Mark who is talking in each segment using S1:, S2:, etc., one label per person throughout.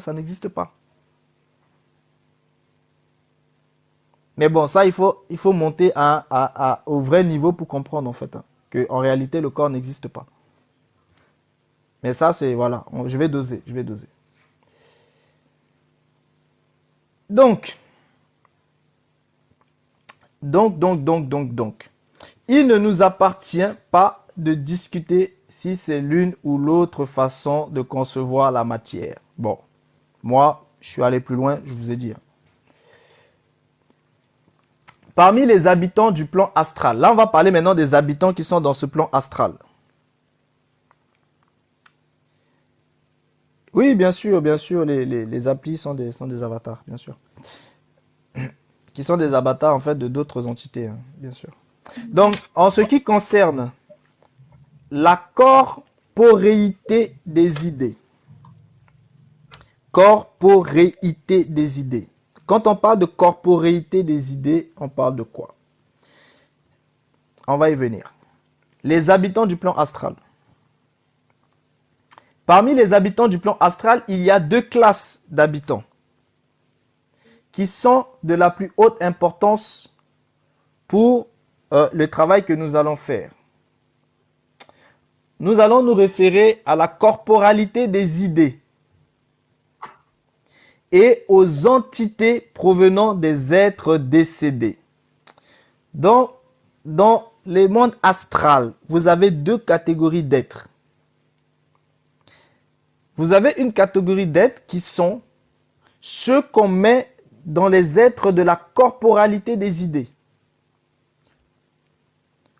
S1: ça n'existe pas. Mais bon, ça, il faut monter au vrai niveau pour comprendre, en fait, hein, que en réalité, le corps n'existe pas. Mais ça, c'est, voilà, je vais doser, je vais doser. Donc, il ne nous appartient pas de discuter si c'est l'une ou l'autre façon de concevoir la matière. Bon, moi, je suis allé plus loin, je vous ai dit. Hein. Parmi les habitants du plan astral, là on va parler maintenant des habitants qui sont dans ce plan astral. Oui, bien sûr, les applis sont des avatars, bien sûr. Qui sont des avatars en fait de d'autres entités, hein, bien sûr. Donc, en ce qui concerne la corporéité des idées, corporéité des idées. Quand on parle de corporéité des idées, on parle de quoi? On va y venir. Les habitants du plan astral. Parmi les habitants du plan astral, il y a deux classes d'habitants qui sont de la plus haute importance pour le travail que nous allons faire. Nous allons nous référer à la corporalité des idées et aux entités provenant des êtres décédés. Dans les mondes astrales, vous avez deux catégories d'êtres. Vous avez une catégorie d'êtres qui sont ceux qu'on met dans les êtres de la corporalité des idées.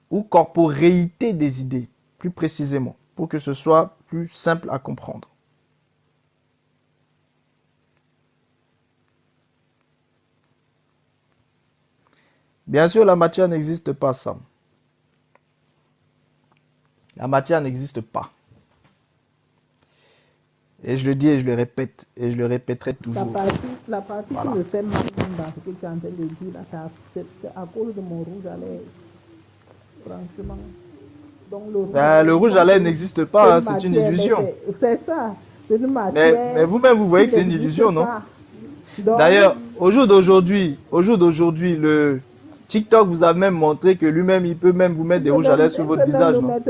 S1: Ou corporéité des idées, plus précisément, pour que ce soit plus simple à comprendre. Bien sûr, la matière n'existe pas, Sam. La matière n'existe pas. Et je le dis et je le répète, et je le répéterai toujours.
S2: La partie voilà. Qui me fait mal dans ce que tu es en train de dire, c'est à cause de mon rouge à lèvres. Franchement. Donc,
S1: le rouge à lèvres n'existe pas, hein, c'est une illusion.
S2: C'est ça. C'est une matière.
S1: Mais vous-même, vous voyez que c'est une illusion, non? D'ailleurs, au jour d'aujourd'hui, le TikTok vous a même montré que lui-même, il peut même vous mettre des rouges à lèvres sur votre visage. Non?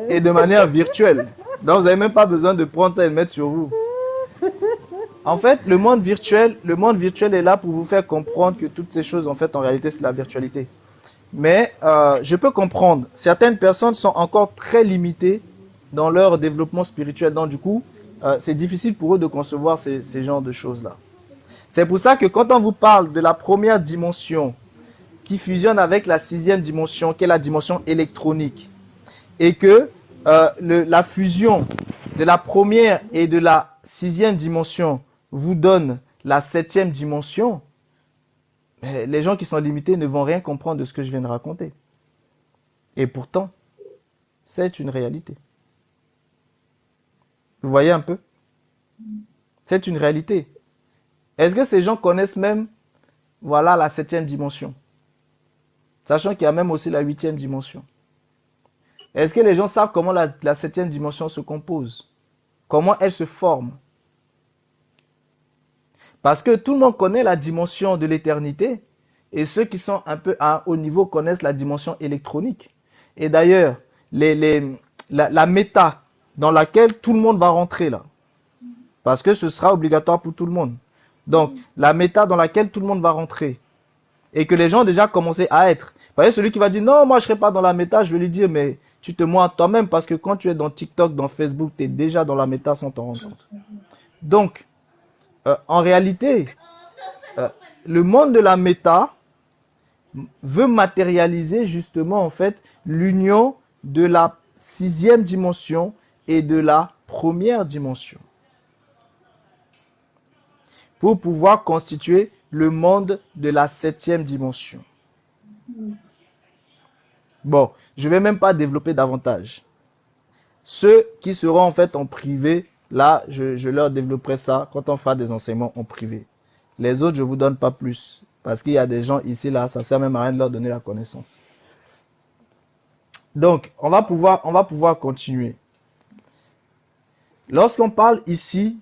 S1: Et de manière virtuelle. Donc, vous n'avez même pas besoin de prendre ça et le mettre sur vous. En fait, le monde virtuel est là pour vous faire comprendre que toutes ces choses, en fait, en réalité, c'est la virtualité. Mais je peux comprendre. Certaines personnes sont encore très limitées dans leur développement spirituel. Donc, du coup, c'est difficile pour eux de concevoir ces genres de choses-là. C'est pour ça que quand on vous parle de la première dimension qui fusionne avec la sixième dimension, qui est la dimension électronique, et que la fusion de la première et de la sixième dimension vous donne la septième dimension, les gens qui sont limités ne vont rien comprendre de ce que je viens de raconter. Et pourtant, c'est une réalité. Vous voyez un peu? C'est une réalité. Est-ce que ces gens connaissent même, voilà, la septième dimension? Sachant qu'il y a même aussi la huitième dimension. Est-ce que les gens savent comment la septième dimension se compose? Comment elle se forme? Parce que tout le monde connaît la dimension de l'éternité et ceux qui sont un peu à haut niveau connaissent la dimension électronique. Et d'ailleurs, la méta dans laquelle tout le monde va rentrer là, parce que ce sera obligatoire pour tout le monde. Donc, la méta dans laquelle tout le monde va rentrer et que les gens ont déjà commencé à être. Vous voyez, celui qui va dire non, moi je ne serai pas dans la méta, je vais lui dire mais tu te mens toi-même parce que quand tu es dans TikTok, dans Facebook, tu es déjà dans la méta sans t'en rendre compte. Donc, en réalité, le monde de la méta veut matérialiser justement en fait l'union de la sixième dimension et de la première dimension pour pouvoir constituer le monde de la septième dimension. Bon, je ne vais même pas développer davantage. Ceux qui seront en fait en privé, là, je leur développerai ça quand on fera des enseignements en privé. Les autres, je ne vous donne pas plus. Parce qu'il y a des gens ici, là, ça ne sert même à rien de leur donner la connaissance. Donc, on va pouvoir continuer. Lorsqu'on parle ici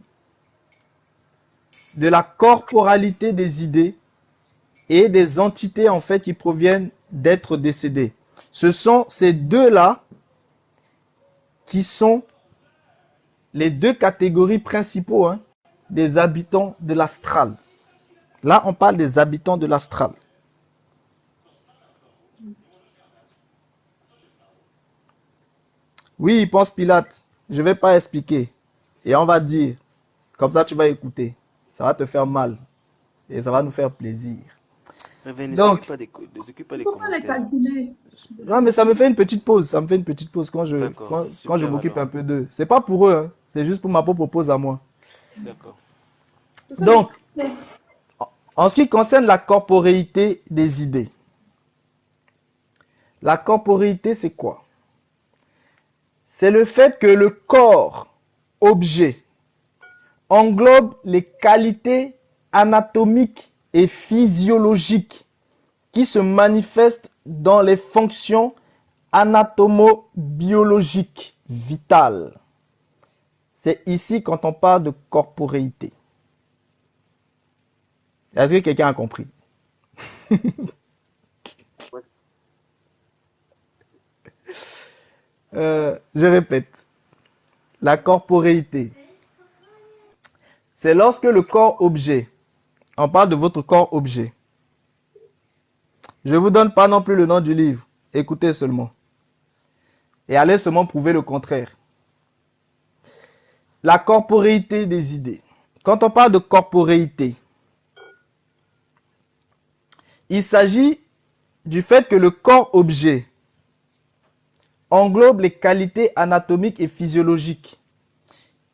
S1: de la corporalité des idées et des entités en fait qui proviennent d'êtres décédés. Ce sont ces deux-là qui sont les deux catégories principaux des habitants de l'astral. Là, on parle des habitants de l'astral. Oui, pense Pilate, je ne vais pas expliquer. Et on va dire, comme ça tu vas écouter. Ça va te faire mal. Et ça va nous faire plaisir.
S3: Donc, ne s'occupe pas des commentaires.
S1: Non, mais ça me fait une petite pause. Ça me fait une petite pause quand je m'occupe un peu d'eux. C'est pas pour eux, c'est juste pour ma propre pause à moi.
S3: D'accord.
S1: Donc, en ce qui concerne la corporéité des idées, la corporéité, c'est quoi? C'est le fait que le corps, objet, englobe les qualités anatomiques et physiologiques qui se manifestent dans les fonctions anatomo-biologiques vitales. C'est ici quand on parle de corporéité. Est-ce que quelqu'un a compris? Je répète. La corporéité, c'est lorsque le corps objet, on parle de votre corps objet. Je ne vous donne pas non plus le nom du livre. Écoutez seulement. Et allez seulement prouver le contraire. La corporéité des idées. Quand on parle de corporéité, il s'agit du fait que le corps objet englobe les qualités anatomiques et physiologiques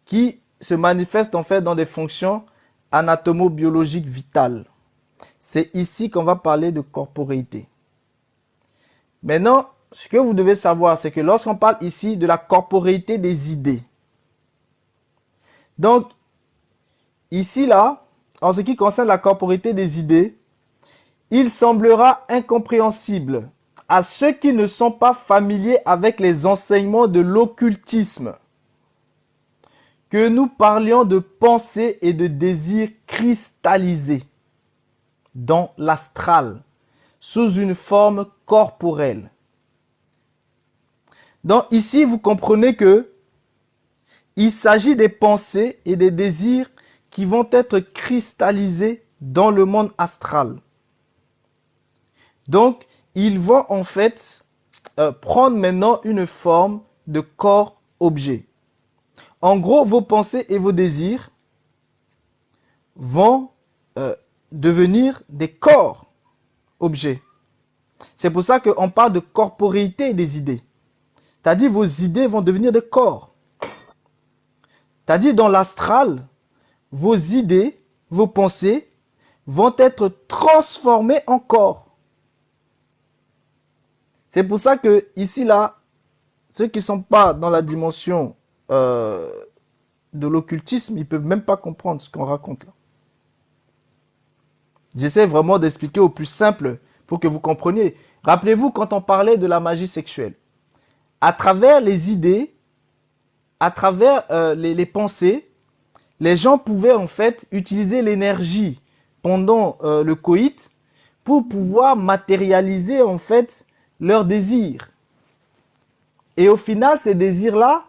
S1: qui se manifestent en fait dans des fonctions anatomo-biologiques vitales. C'est ici qu'on va parler de corporéité. Maintenant, ce que vous devez savoir, c'est que lorsqu'on parle ici de la corporéité des idées, donc ici là, en ce qui concerne la corporéité des idées, il semblera incompréhensible à ceux qui ne sont pas familiers avec les enseignements de l'occultisme que nous parlions de pensée et de désir cristallisés dans l'astral sous une forme corporelle. Donc ici, vous comprenez que il s'agit des pensées et des désirs qui vont être cristallisés dans le monde astral. Donc, ils vont en fait prendre maintenant une forme de corps-objet. En gros, vos pensées et vos désirs vont devenir des corps-objets. C'est pour ça qu'on parle de corporéité des idées. C'est-à-dire vos idées vont devenir des corps. C'est-à-dire dans l'astral, vos idées, vos pensées vont être transformées en corps. C'est pour ça que ici, là, ceux qui ne sont pas dans la dimension de l'occultisme, ils ne peuvent même pas comprendre ce qu'on raconte là. J'essaie vraiment d'expliquer au plus simple pour que vous compreniez. Rappelez-vous quand on parlait de la magie sexuelle. À travers les idées, à travers les pensées, les gens pouvaient en fait utiliser l'énergie pendant le coït pour pouvoir matérialiser en fait leurs désirs. Et au final, ces désirs-là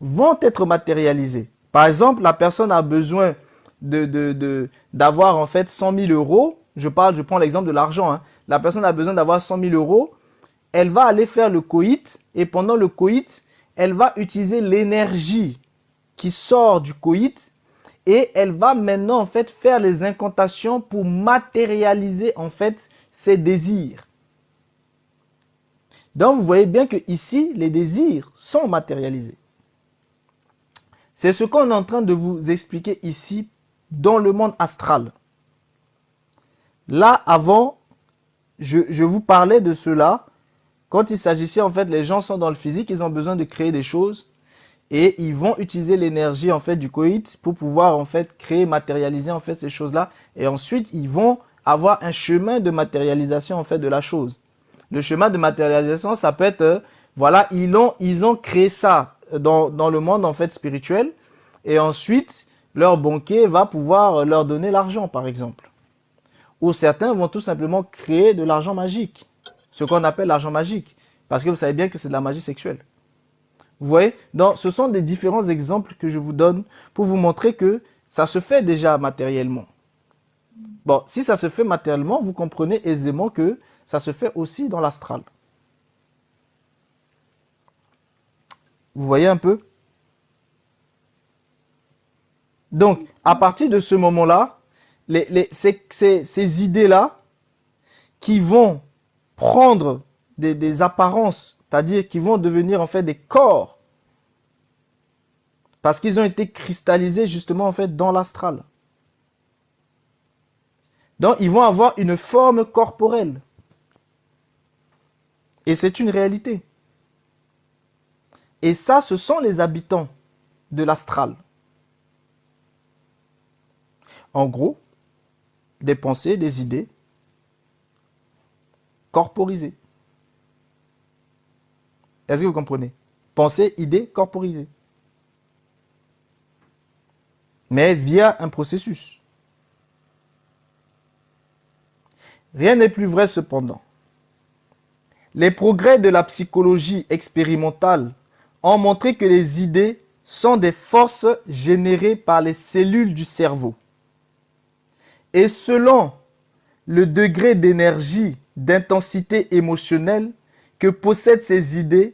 S1: vont être matérialisés. Par exemple, la personne a besoin d'avoir en fait 100 000 euros. Je prends l'exemple de l'argent. La personne a besoin d'avoir 100 000 euros. Elle va aller faire le coït et pendant le coït, elle va utiliser l'énergie qui sort du coït et elle va maintenant en fait faire les incantations pour matérialiser en fait ses désirs. Donc vous voyez bien que ici les désirs sont matérialisés. C'est ce qu'on est en train de vous expliquer ici dans le monde astral. Là avant, je vous parlais de cela. Quand il s'agissait, en fait, les gens sont dans le physique, ils ont besoin de créer des choses et ils vont utiliser l'énergie, en fait, du coït pour pouvoir, en fait, créer, matérialiser, en fait, ces choses-là. Et ensuite, ils vont avoir un chemin de matérialisation, en fait, de la chose. Le chemin de matérialisation, ça peut être, voilà, ils ont créé ça dans le monde, en fait, spirituel. Et ensuite, leur banquier va pouvoir leur donner l'argent, par exemple. Ou certains vont tout simplement créer de l'argent magique, ce qu'on appelle l'argent magique, parce que vous savez bien que c'est de la magie sexuelle. Vous voyez? Donc, ce sont des différents exemples que je vous donne pour vous montrer que ça se fait déjà matériellement. Bon, si ça se fait matériellement, vous comprenez aisément que ça se fait aussi dans l'astral. Vous voyez un peu? Donc, à partir de ce moment-là, ces idées-là qui vont prendre des apparences, c'est-à-dire qui vont devenir en fait des corps, parce qu'ils ont été cristallisés justement en fait dans l'astral. Donc, ils vont avoir une forme corporelle. Et c'est une réalité. Et ça, ce sont les habitants de l'astral. En gros, des pensées, des idées corporisées. Est-ce que vous comprenez? Pensées, idées corporisées. Mais via un processus. Rien n'est plus vrai cependant. Les progrès de la psychologie expérimentale ont montré que les idées sont des forces générées par les cellules du cerveau. Et selon le degré d'énergie, d'intensité émotionnelle que possèdent ces idées,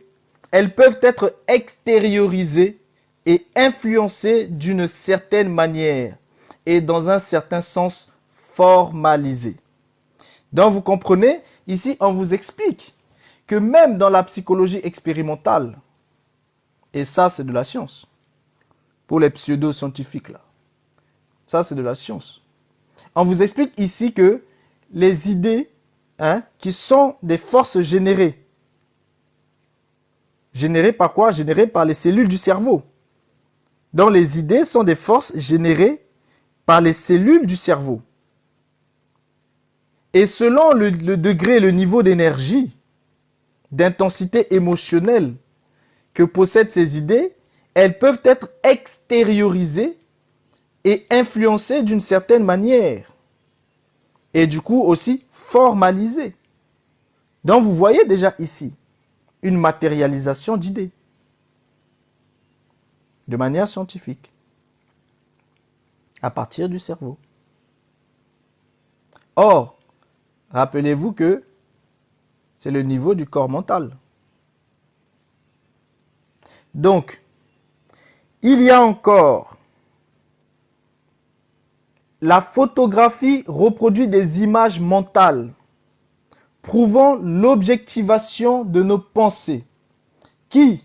S1: elles peuvent être extériorisées et influencées d'une certaine manière et dans un certain sens formalisées. Donc vous comprenez, ici on vous explique que même dans la psychologie expérimentale, et ça c'est de la science, pour les pseudo-scientifiques là, ça c'est de la science. On vous explique ici que les idées qui sont des forces générées. Générées par quoi? Générées par les cellules du cerveau. Donc les idées sont des forces générées par les cellules du cerveau. Et selon le degré, le niveau d'énergie, d'intensité émotionnelle que possèdent ces idées, elles peuvent être extériorisées et influencées d'une certaine manière. Et du coup aussi formalisées. Donc vous voyez déjà ici une matérialisation d'idées de manière scientifique à partir du cerveau. Or, rappelez-vous que c'est le niveau du corps mental. Donc, il y a encore la photographie reproduit des images mentales prouvant l'objectivation de nos pensées qui,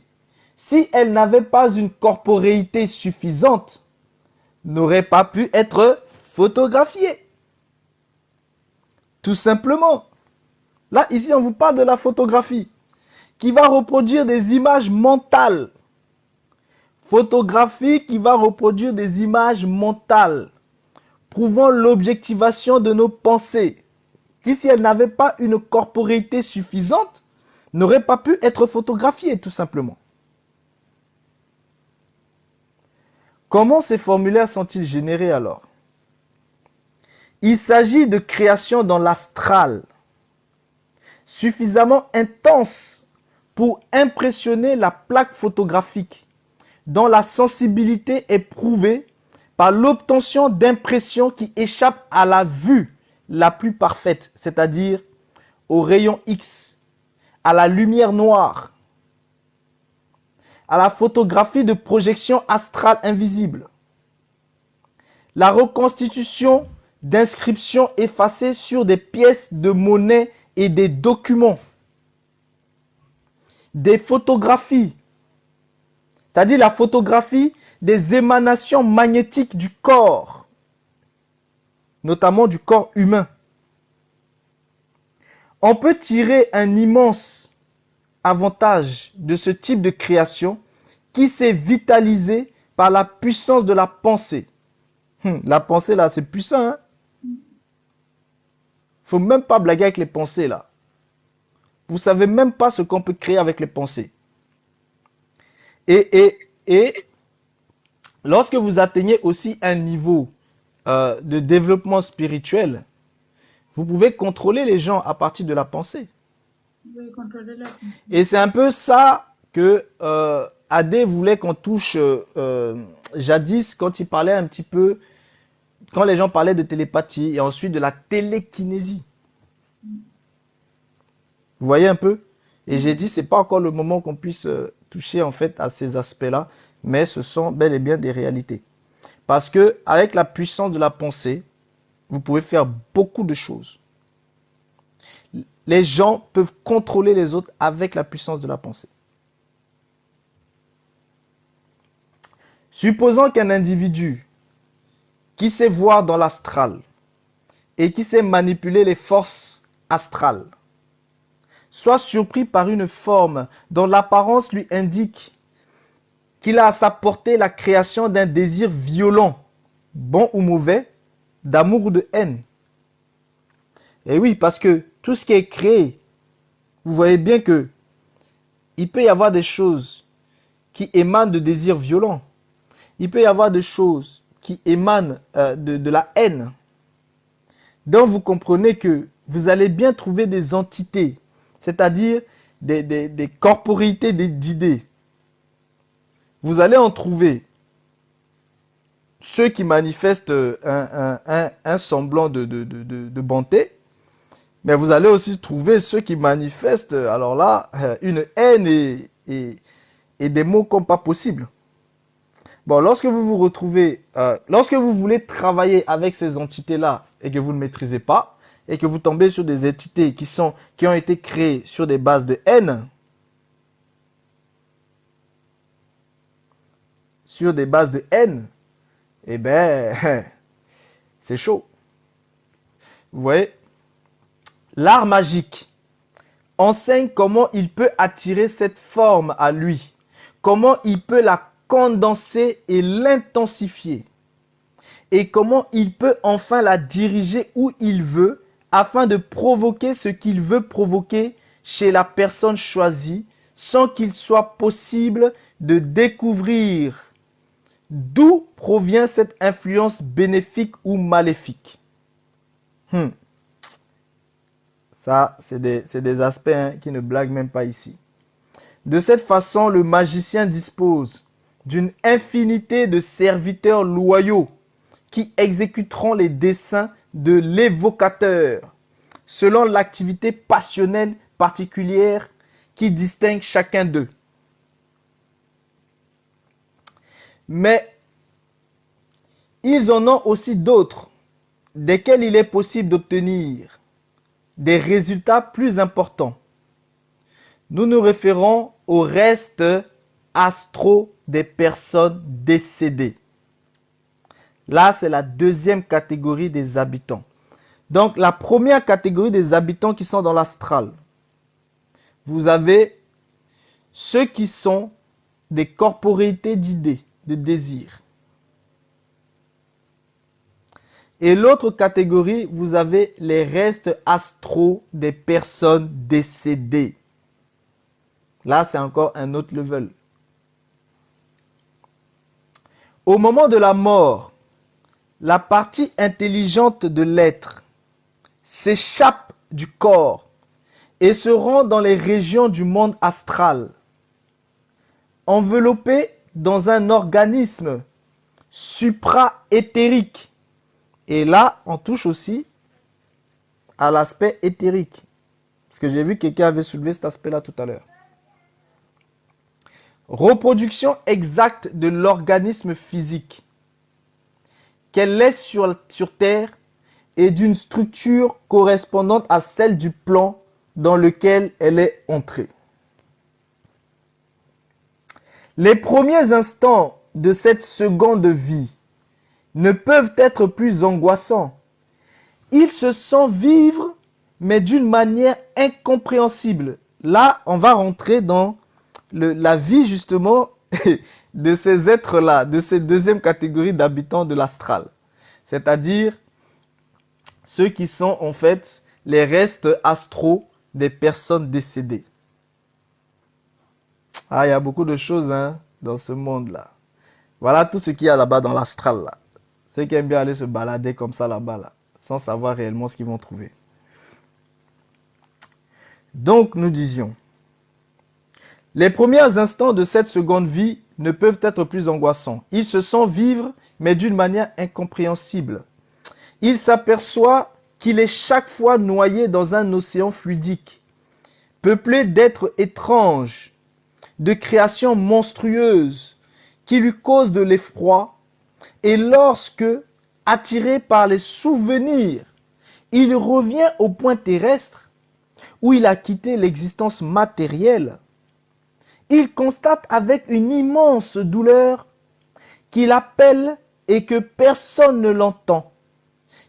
S1: si elles n'avaient pas une corporéité suffisante, n'auraient pas pu être photographiées. Tout simplement. Là, ici, on vous parle de la photographie qui va reproduire des images mentales. Photographie qui va reproduire des images mentales prouvant l'objectivation de nos pensées qui, si elles n'avaient pas une corporéité suffisante, n'auraient pas pu être photographiées, tout simplement. Comment ces formulaires sont-ils générés alors? Il s'agit de créations dans l'astral, suffisamment intenses pour impressionner la plaque photographique, dont la sensibilité est prouvée par l'obtention d'impressions qui échappent à la vue la plus parfaite, c'est-à-dire au rayon X, à la lumière noire, à la photographie de projection astrale invisible, la reconstitution d'inscriptions effacées sur des pièces de monnaie et des documents, des photographies, c'est-à-dire la photographie des émanations magnétiques du corps, notamment du corps humain. On peut tirer un immense avantage de ce type de création qui s'est vitalisé par la puissance de la pensée. La pensée là, c'est puissant. Hein? Faut même pas blaguer avec les pensées là. Vous savez même pas ce qu'on peut créer avec les pensées. Et lorsque vous atteignez aussi un niveau de développement spirituel, vous pouvez contrôler les gens à partir de la pensée. Et c'est un peu ça que Adé voulait qu'on touche jadis quand il parlait un petit peu, quand les gens parlaient de télépathie et ensuite de la télékinésie. Vous voyez un peu? Et j'ai dit, c'est pas encore le moment qu'on puisse toucher en fait à ces aspects-là, mais ce sont bel et bien des réalités. Parce que avec la puissance de la pensée, vous pouvez faire beaucoup de choses. Les gens peuvent contrôler les autres avec la puissance de la pensée. Supposons qu'un individu qui sait voir dans l'astral et qui sait manipuler les forces astrales soit surpris par une forme dont l'apparence lui indique qu'il a à sa portée la création d'un désir violent, bon ou mauvais, d'amour ou de haine. Et oui, parce que tout ce qui est créé, vous voyez bien que il peut y avoir des choses qui émanent de désirs violents. Il peut y avoir des choses qui émanent de la haine. Donc vous comprenez que vous allez bien trouver des entités, c'est-à-dire des corporités d'idées. Vous allez en trouver ceux qui manifestent un semblant de bonté, mais vous allez aussi trouver ceux qui manifestent, alors là, une haine et des mots comme pas possible. Bon, lorsque vous vous retrouvez, lorsque vous voulez travailler avec ces entités-là et que vous ne maîtrisez pas, et que vous tombez sur des entités qui ont été créées sur des bases de haine, eh ben, c'est chaud. Vous voyez, l'art magique enseigne comment il peut attirer cette forme à lui, comment il peut la condenser et l'intensifier, et comment il peut enfin la diriger où il veut afin de provoquer ce qu'il veut provoquer chez la personne choisie sans qu'il soit possible de découvrir d'où provient cette influence bénéfique ou maléfique. Ça, c'est des aspects qui ne blaguent même pas ici. De cette façon, le magicien dispose d'une infinité de serviteurs loyaux qui exécuteront les desseins de l'évocateur selon l'activité passionnelle particulière qui distingue chacun d'eux. Mais ils en ont aussi d'autres, desquels il est possible d'obtenir des résultats plus importants. Nous nous référons au reste astro des personnes décédées. Là, c'est la deuxième catégorie des habitants. Donc, la première catégorie des habitants qui sont dans l'astral. Vous avez ceux qui sont des corporéités d'idées, de désirs. Et l'autre catégorie, vous avez les restes astraux des personnes décédées. Là, c'est encore un autre level. Au moment de la mort, la partie intelligente de l'être s'échappe du corps et se rend dans les régions du monde astral, enveloppée dans un organisme supra-éthérique. Et là, on touche aussi à l'aspect éthérique. Parce que j'ai vu que quelqu'un avait soulevé cet aspect-là tout à l'heure. Reproduction exacte de l'organisme physique qu'elle laisse sur Terre et d'une structure correspondante à celle du plan dans lequel elle est entrée. Les premiers instants de cette seconde vie ne peuvent être plus angoissants. Il se sent vivre, mais d'une manière incompréhensible. Là, on va rentrer dans la vie justement de ces êtres-là, de ces deuxième catégorie d'habitants de l'astral. C'est-à-dire ceux qui sont en fait les restes astraux des personnes décédées. Ah, il y a beaucoup de choses dans ce monde-là. Voilà tout ce qu'il y a là-bas dans l'astral. Là. Ceux qui aiment bien aller se balader comme ça là-bas, là, sans savoir réellement ce qu'ils vont trouver. Donc, nous disions, les premiers instants de cette seconde vie ne peuvent être plus angoissants. Il se sent vivre, mais d'une manière incompréhensible. Il s'aperçoit qu'il est chaque fois noyé dans un océan fluidique, peuplé d'êtres étranges, de créations monstrueuses qui lui causent de l'effroi, et lorsque, attiré par les souvenirs, il revient au point terrestre où il a quitté l'existence matérielle, il constate avec une immense douleur qu'il appelle et que personne ne l'entend,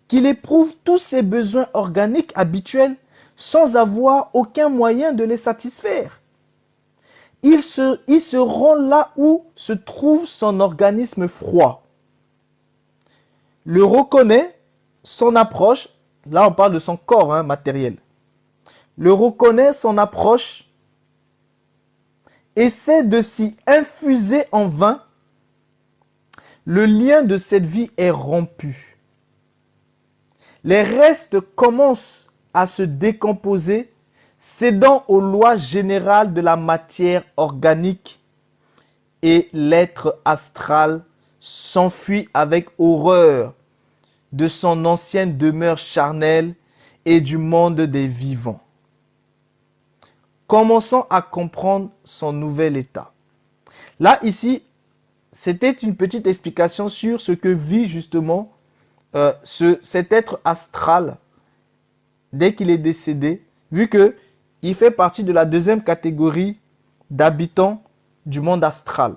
S1: qu'il éprouve tous ses besoins organiques habituels sans avoir aucun moyen de les satisfaire. Il se rend là où se trouve son organisme froid, le reconnaît, son approche, là on parle de son corps matériel, le reconnaît, son approche, essaie de s'y infuser en vain. Le lien de cette vie est rompu. Les restes commencent à se décomposer, cédant aux lois générales de la matière organique, et l'être astral s'enfuit avec horreur de son ancienne demeure charnelle et du monde des vivants. Commençons à comprendre son nouvel état. Là, ici, c'était une petite explication sur ce que vit justement cet être astral dès qu'il est décédé, vu qu'il fait partie de la deuxième catégorie d'habitants du monde astral.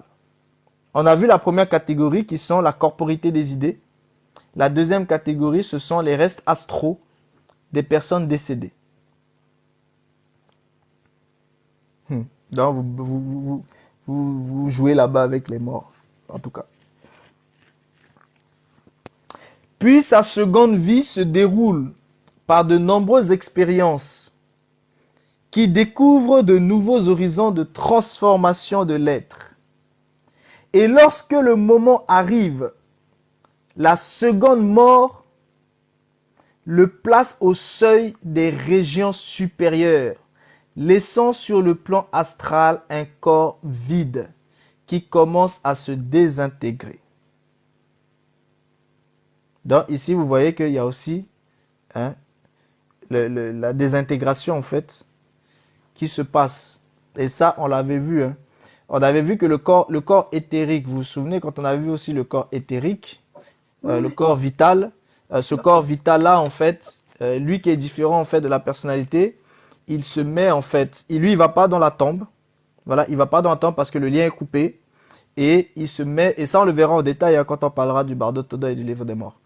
S1: On a vu la première catégorie qui sont la corporité des idées. La deuxième catégorie, ce sont les restes astraux des personnes décédées. Donc, vous jouez là-bas avec les morts, en tout cas. Puis sa seconde vie se déroule par de nombreuses expériences qui découvrent de nouveaux horizons de transformation de l'être. Et lorsque le moment arrive, la seconde mort le place au seuil des régions supérieures, laissant sur le plan astral un corps vide qui commence à se désintégrer. Donc ici, vous voyez qu'il y a aussi la désintégration en fait qui se passe. Et ça, on l'avait vu. On avait vu que le corps éthérique, vous vous souvenez quand on avait vu aussi le corps éthérique, le corps vital, ce corps vital-là en fait, lui qui est différent en fait de la personnalité, il se met en fait, lui il va pas dans la tombe, voilà, il va pas dans la tombe parce que le lien est coupé, et il se met, et ça on le verra en détail quand on parlera du Bardo Toda et du livre des morts.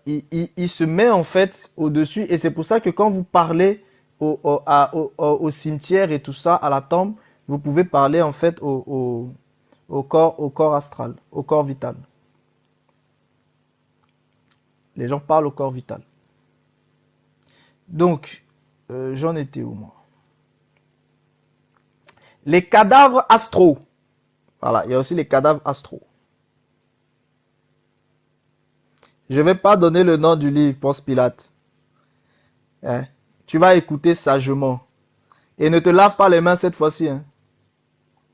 S1: Il se met en fait au-dessus, et c'est pour ça que quand vous parlez au cimetière et tout ça, à la tombe, vous pouvez parler en fait au corps astral, au corps vital. Les gens parlent au corps vital. Donc, j'en étais où moi? Les cadavres astraux. Voilà, il y a aussi les cadavres astraux. Je ne vais pas donner le nom du livre, Ponce Pilate. Tu vas écouter sagement. Et ne te lave pas les mains cette fois-ci.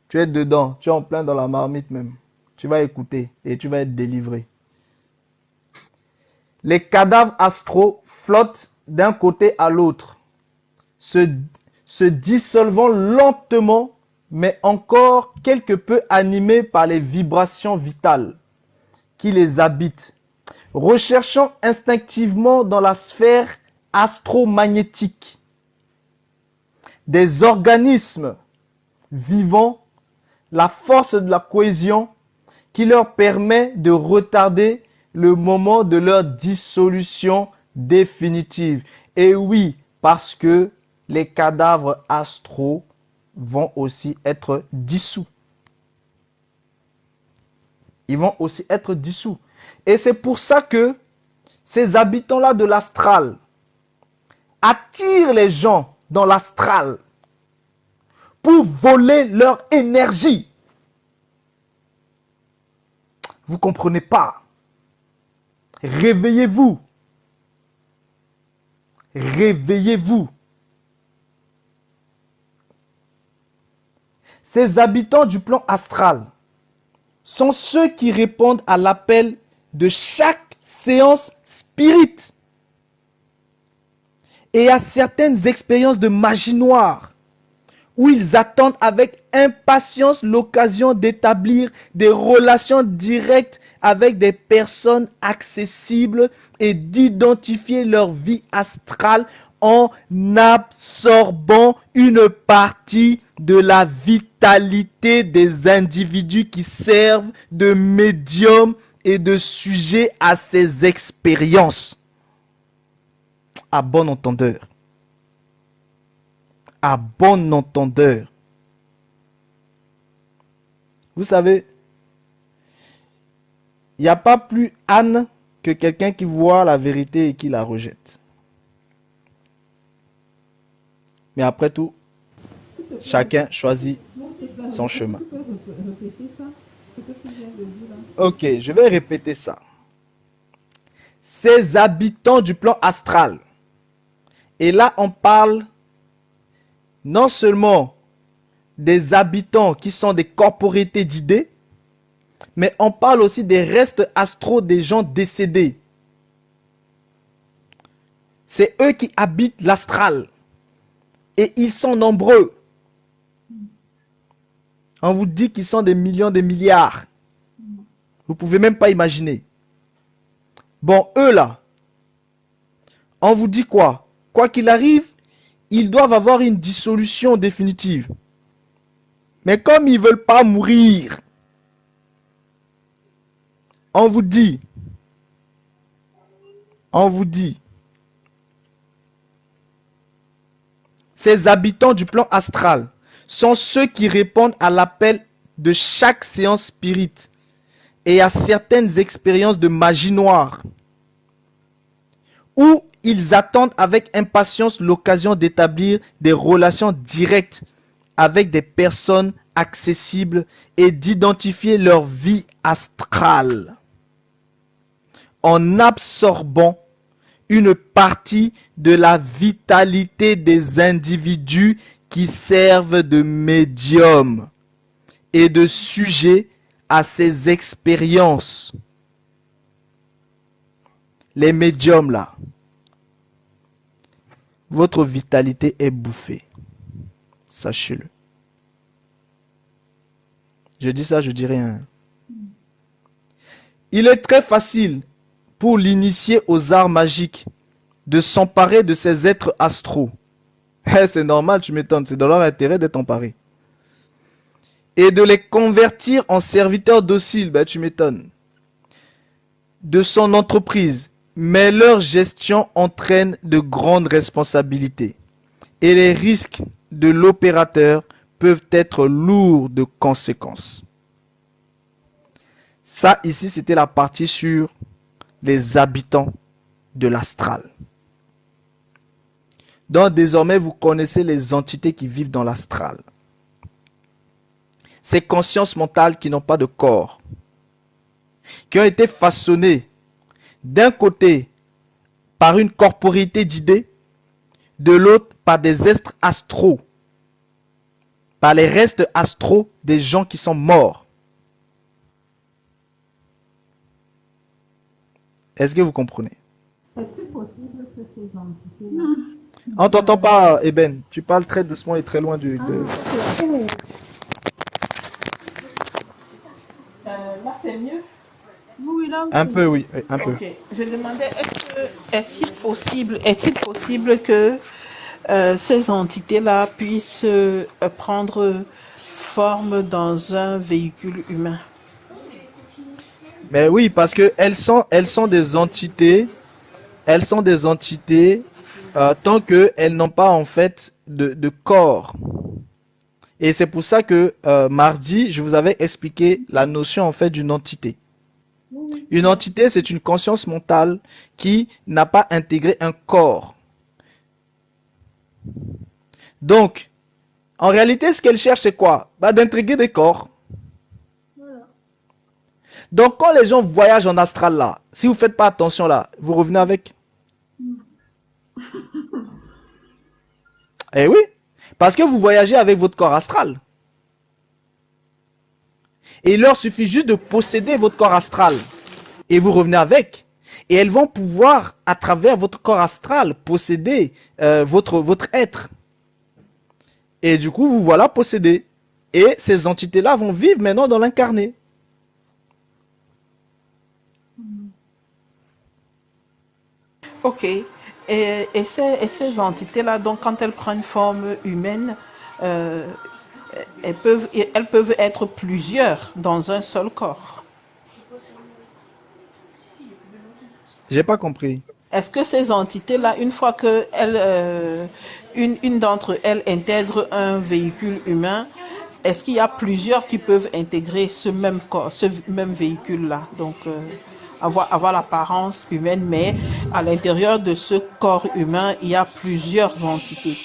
S1: Tu es dedans, tu es en plein dans la marmite même. Tu vas écouter et tu vas être délivré. Les cadavres astraux flottent d'un côté à l'autre, se dissolvant lentement, mais encore quelque peu animés par les vibrations vitales qui les habitent, recherchant instinctivement dans la sphère astromagnétique des organismes vivants, la force de la cohésion qui leur permet de retarder le moment de leur dissolution définitive. Et oui, parce que les cadavres astraux vont aussi être dissous. Ils vont aussi être dissous. Et c'est pour ça que ces habitants-là de l'astral attirent les gens dans l'astral pour voler leur énergie. Vous ne comprenez pas. Réveillez-vous. Réveillez-vous. Ces habitants du plan astral sont ceux qui répondent à l'appel de chaque séance spirit et à certaines expériences de magie noire où ils attendent avec impatience l'occasion d'établir des relations directes avec des personnes accessibles et d'identifier leur vie astrale en absorbant une partie de la vitalité des individus qui servent de médium et de sujet à ces expériences. À bon entendeur. À bon entendeur. Vous savez, il n'y a pas plus âne que quelqu'un qui voit la vérité et qui la rejette. Mais après tout, chacun choisit son chemin. Ok, je vais répéter ça. Ces habitants du plan astral. Et là, on parle non seulement des habitants qui sont des corporités d'idées, mais on parle aussi des restes astraux des gens décédés. C'est eux qui habitent l'astral. Et ils sont nombreux. On vous dit qu'ils sont des millions, des milliards. Vous ne pouvez même pas imaginer. Bon, eux là, on vous dit quoi? Quoi qu'il arrive, ils doivent avoir une dissolution définitive. Mais comme ils ne veulent pas mourir, on vous dit, ces habitants du plan astral sont ceux qui répondent à l'appel de chaque séance spirit et à certaines expériences de magie noire, où ils attendent avec impatience l'occasion d'établir des relations directes avec des personnes accessibles et d'identifier leur vie astrale en absorbant une partie de la vitalité des individus qui servent de médium et de sujet à ces expériences. Les médiums là, votre vitalité est bouffée. Sachez-le. Je dis ça, je dis rien. Il est très facile pour l'initié aux arts magiques de s'emparer de ces êtres astraux. C'est normal, tu m'étonnes, c'est dans leur intérêt d'être emparé. Et de les convertir en serviteurs dociles, tu m'étonnes, de son entreprise. Mais leur gestion entraîne de grandes responsabilités. Et les risques de l'opérateur peuvent être lourds de conséquences. Ça, ici, c'était la partie sur les habitants de l'astral. Donc, désormais, vous connaissez les entités qui vivent dans l'astral. Ces consciences mentales qui n'ont pas de corps, qui ont été façonnées d'un côté par une corporité d'idées, de l'autre par des êtres astraux, par les restes astraux des gens qui sont morts. Est-ce que vous comprenez?
S2: Est-il possible que ces entités-là...
S1: On t'entend pas, Eben. Tu parles très doucement et très loin du...
S2: Là, c'est mieux? Oui, là,
S1: un peu, oui, un peu.
S2: Ok. Je demandais, est-il possible que ces entités-là puissent prendre forme dans un véhicule humain?
S1: Mais oui, parce que elles sont des entités. Elles sont des entités tant qu'elles n'ont pas en fait de corps. Et c'est pour ça que mardi, je vous avais expliqué la notion en fait d'une entité. Une entité, c'est une conscience mentale qui n'a pas intégré un corps. Donc, en réalité, ce qu'elle cherche, c'est quoi? D'intégrer des corps. Donc, quand les gens voyagent en astral là, si vous faites pas attention là, vous revenez avec. Eh oui, parce que vous voyagez avec votre corps astral. Et il leur suffit juste de posséder votre corps astral. Et vous revenez avec. Et elles vont pouvoir, à travers votre corps astral, posséder votre être. Et du coup, vous voilà possédé. Et ces entités-là vont vivre maintenant dans l'incarné.
S2: Ok. Et ces entités-là, donc, quand elles prennent forme humaine, elles peuvent être plusieurs dans un seul corps.
S1: J'ai pas compris.
S2: Est-ce que ces entités-là, une fois que une d'entre elles intègre un véhicule humain, est-ce qu'il y a plusieurs qui peuvent intégrer ce même corps, ce même véhicule-là? Donc, avoir l'apparence humaine, mais à l'intérieur de ce corps humain, il y a plusieurs entités.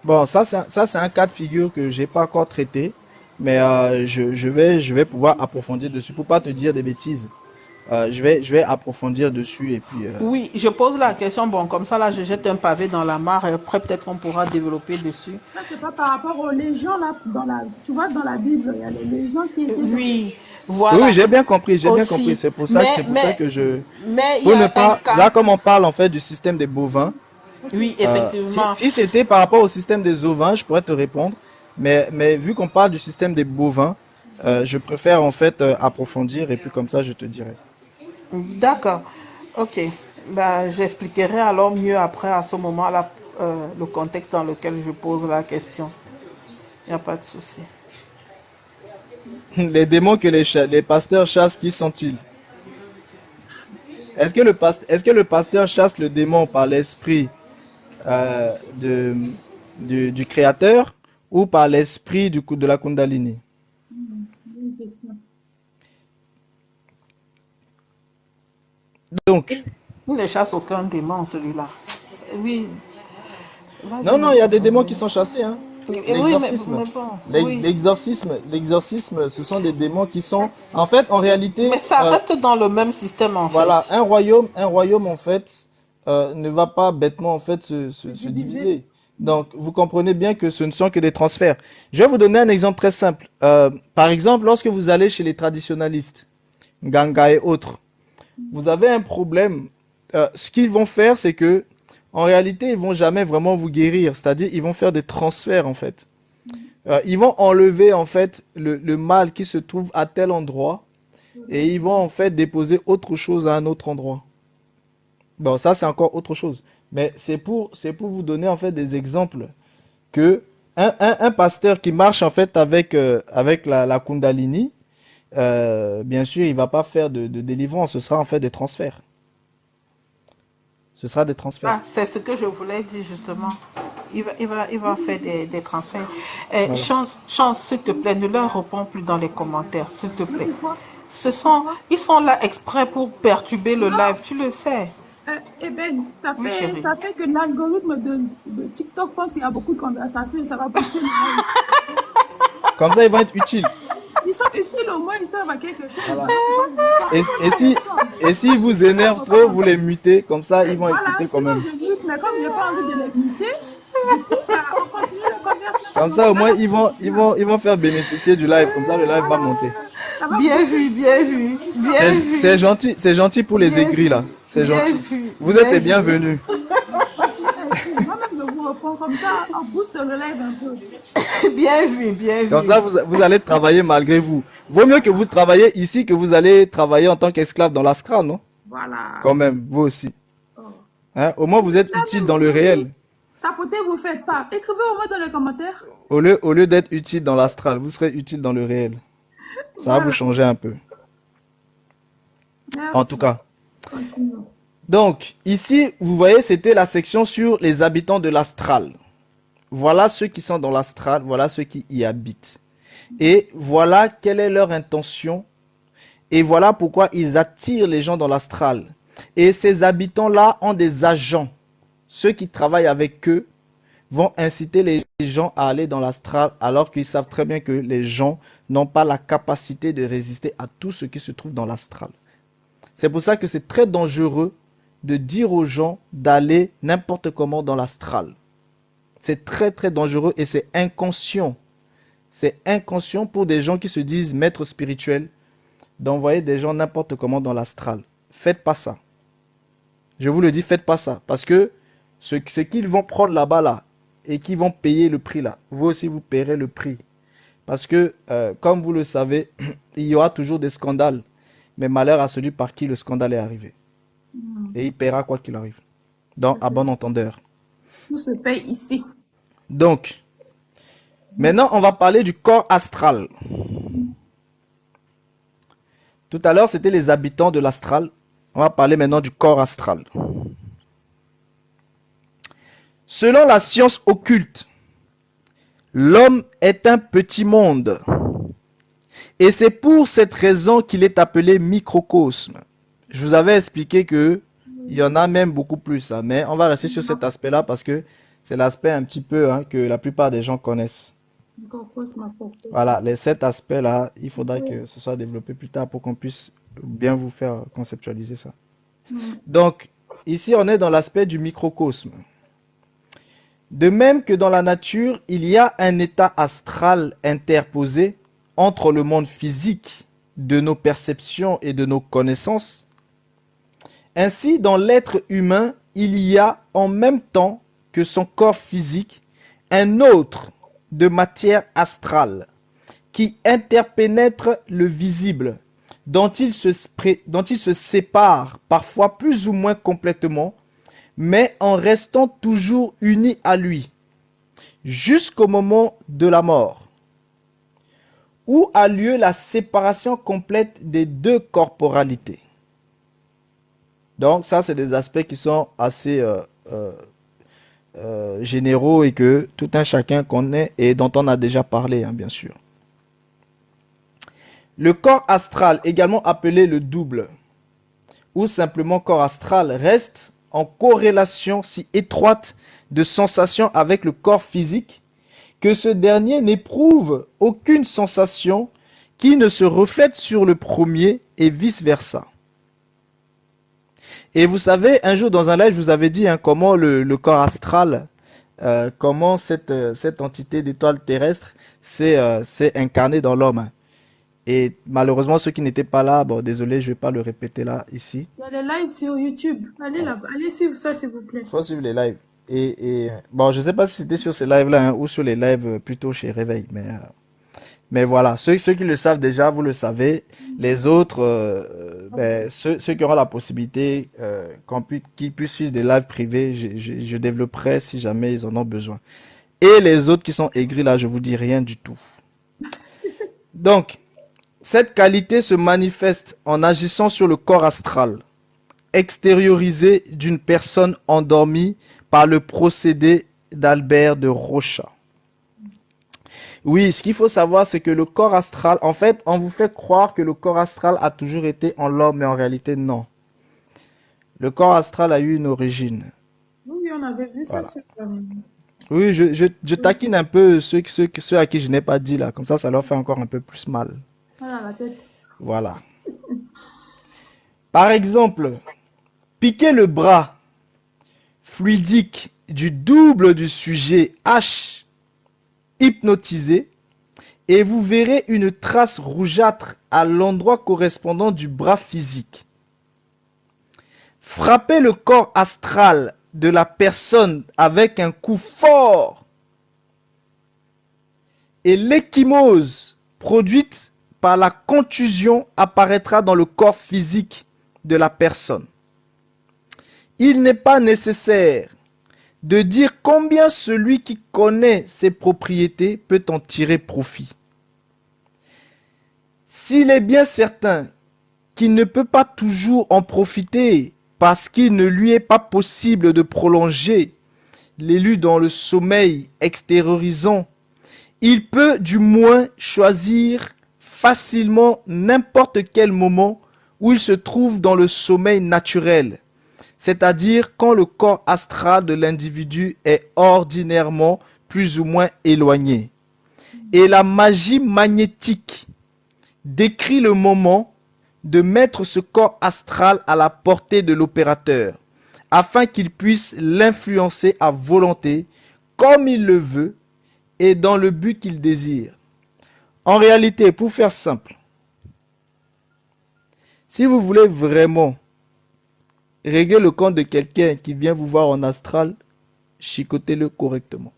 S1: Bon, ça c'est un cas de figure que j'ai pas encore traité, mais je vais pouvoir approfondir dessus pour pas te dire des bêtises. Je vais approfondir dessus et puis.
S2: Oui, je pose la question, bon, comme ça là, je jette un pavé dans la mare et après peut-être qu'on pourra développer dessus.
S4: Ça, c'est pas par rapport aux légions là, tu vois, dans la Bible, il y a les légions qui étaient.
S2: Oui, voilà.
S1: Oui, j'ai bien compris, C'est pour ça que je. Pour ne pas. Là, comme on parle en fait du système des bovins.
S2: Oui, effectivement.
S1: Si c'était par rapport au système des ovins, je pourrais te répondre. Mais vu qu'on parle du système des bovins, je préfère en fait approfondir et puis comme ça je te dirai.
S2: D'accord. Ok. Ben, j'expliquerai alors mieux après à ce moment-là le contexte dans lequel je pose la question. Il n'y a pas de souci.
S1: Les démons que les pasteurs chassent, qui sont-ils? Est-ce que le pasteur chasse le démon par l'esprit du créateur ou par l'esprit de la Kundalini? Donc,
S2: Il ne chasse aucun démon, celui-là. Oui.
S1: non, il y a des démons qui sont chassés. Hein.
S2: Oui,
S1: L'exorcisme, ce sont des démons qui sont, en fait, en réalité.
S2: Mais ça reste dans le même système, en fait.
S1: Voilà, un royaume, en fait, ne va pas bêtement, en fait, se diviser. Donc, vous comprenez bien que ce ne sont que des transferts. Je vais vous donner un exemple très simple. Par exemple, lorsque vous allez chez les traditionalistes, Ganga et autres, vous avez un problème. Ce qu'ils vont faire, c'est que, en réalité, ils vont jamais vraiment vous guérir. C'est-à-dire, ils vont faire des transferts, en fait. Ils vont enlever, en fait, le mal qui se trouve à tel endroit et ils vont, en fait, déposer autre chose à un autre endroit. Bon, ça, c'est encore autre chose. Mais c'est pour vous donner, en fait, des exemples que un pasteur qui marche, en fait, avec la Kundalini, bien sûr, il va pas faire de délivrance. Ce sera, en fait, des transferts. Ce sera des transferts.
S2: Ah, c'est ce que je voulais dire justement. Il va faire des transferts. Voilà. Chance, s'il te plaît, ne leur réponds plus dans les commentaires, s'il te plaît. Ils sont là exprès pour perturber le live, tu le sais.
S4: Eh ben, ça fait que l'algorithme de TikTok pense qu'il y a beaucoup de conversations et ça va pousser le live.
S1: Comme ça, ils vont être utiles.
S4: Ils sont utiles, au moins ils servent à quelque chose. Voilà.
S1: Et si vous énervent trop, vous les mutez, comme ça ils vont écouter quand même.
S4: Je mute, mais comme je n'ai pas envie de les muter, du coup, on continue la conversation.
S1: Comme ça au moins ils vont faire bénéficier du live, comme ça le live va monter.
S2: Bien vu.
S1: C'est gentil pour les aigris là. C'est gentil. Vous êtes les bienvenus.
S4: Moi-même je vous reprends comme ça, on booste le live un peu.
S2: Bien vu.
S1: Comme ça, vous allez travailler malgré vous. Vaut mieux que vous travaillez ici que vous allez travailler en tant qu'esclave dans l'astral, non?
S4: Voilà.
S1: Quand même, vous aussi. Hein? Au moins, vous êtes utile dans le réel.
S4: Tapotez, vous faites pas. Écrivez au moins dans les commentaires.
S1: Au lieu d'être utile dans l'astral, vous serez utile dans le réel. Ça va vous changer un peu. Merci. En tout cas.
S4: Continuons.
S1: Donc, ici, vous voyez, c'était la section sur les habitants de l'astral. Voilà ceux qui sont dans l'astral, voilà ceux qui y habitent. Et voilà quelle est leur intention. Et voilà pourquoi ils attirent les gens dans l'astral. Et ces habitants-là ont des agents. Ceux qui travaillent avec eux vont inciter les gens à aller dans l'astral alors qu'ils savent très bien que les gens n'ont pas la capacité de résister à tout ce qui se trouve dans l'astral. C'est pour ça que c'est très dangereux de dire aux gens d'aller n'importe comment dans l'astral. C'est très très dangereux et c'est inconscient. C'est inconscient pour des gens qui se disent maîtres spirituels d'envoyer des gens n'importe comment dans l'astral. Faites pas ça. Je vous le dis, faites pas ça. Parce que ce qu'ils vont prendre là-bas là, et qui vont payer le prix là, vous aussi vous paierez le prix. Parce que, comme vous le savez, il y aura toujours des scandales. Mais malheur à celui par qui le scandale est arrivé. Et il paiera quoi qu'il arrive. Donc, à bon entendeur.
S4: Tout se paye ici.
S1: Donc, maintenant, on va parler du corps astral. Tout à l'heure, c'était les habitants de l'astral. On va parler maintenant du corps astral. Selon la science occulte, l'homme est un petit monde. Et c'est pour cette raison qu'il est appelé microcosme. Je vous avais expliqué que il y en a même beaucoup plus. Hein, mais on va rester sur cet aspect-là parce que c'est l'aspect un petit peu que la plupart des gens connaissent. Voilà, les 7 aspects-là, il faudra que ce soit développé plus tard pour qu'on puisse bien vous faire conceptualiser ça. Donc, ici, on est dans l'aspect du microcosme. De même que dans la nature, il y a un état astral interposé entre le monde physique de nos perceptions et de nos connaissances. Ainsi, dans l'être humain, il y a en même temps que son corps physique, un autre de matière astrale qui interpénètre le visible, dont il se sépare parfois plus ou moins complètement, mais en restant toujours uni à lui, jusqu'au moment de la mort, où a lieu la séparation complète des deux corporalités. Donc ça, c'est des aspects qui sont assez généraux et que tout un chacun connaît et dont on a déjà parlé, bien sûr. Le corps astral, également appelé le double, ou simplement corps astral, reste en corrélation si étroite de sensation avec le corps physique que ce dernier n'éprouve aucune sensation qui ne se reflète sur le premier et vice-versa. Et vous savez, un jour dans un live, je vous avais dit comment le corps astral, comment cette entité d'étoile terrestre s'est incarnée dans l'homme. Et malheureusement, ceux qui n'étaient pas là, bon, désolé, je ne vais pas le répéter là, ici.
S4: Il y a des lives sur YouTube. Allez là, allez suivre ça, s'il vous plaît.
S1: Il faut suivre les lives. Et bon, je ne sais pas si c'était sur ces lives-là ou sur les lives plutôt chez Réveil, mais voilà, ceux qui le savent déjà, vous le savez. Les autres, ceux qui auront la possibilité qu'ils puissent suivre des lives privés, je développerai si jamais ils en ont besoin. Et les autres qui sont aigris là, je vous dis rien du tout. Donc, cette qualité se manifeste en agissant sur le corps astral, extériorisé d'une personne endormie par le procédé d'Albert de Rocha. Oui, ce qu'il faut savoir, c'est que le corps astral, en fait, on vous fait croire que le corps astral a toujours été en l'homme, mais en réalité, non. Le corps astral a eu une origine.
S4: Oui, on avait vu ça sur...
S1: Oui, je taquine un peu ceux à qui je n'ai pas dit là, comme ça leur fait encore un peu plus mal.
S4: Voilà la tête.
S1: Voilà. Par exemple, piquez le bras fluidique du double du sujet H hypnotisé et vous verrez une trace rougeâtre à l'endroit correspondant du bras physique. Frappez le corps astral de la personne avec un coup fort et l'ecchymose produite par la contusion apparaîtra dans le corps physique de la personne. Il n'est pas nécessaire de dire combien celui qui connaît ses propriétés peut en tirer profit. S'il est bien certain qu'il ne peut pas toujours en profiter parce qu'il ne lui est pas possible de prolonger l'élu dans le sommeil extériorisant, il peut du moins choisir facilement n'importe quel moment où il se trouve dans le sommeil naturel, c'est-à-dire quand le corps astral de l'individu est ordinairement plus ou moins éloigné. Et la magie magnétique décrit le moment de mettre ce corps astral à la portée de l'opérateur, afin qu'il puisse l'influencer à volonté, comme il le veut, et dans le but qu'il désire. En réalité, pour faire simple, si vous voulez vraiment régler le compte de quelqu'un qui vient vous voir en astral, chicotez-le correctement.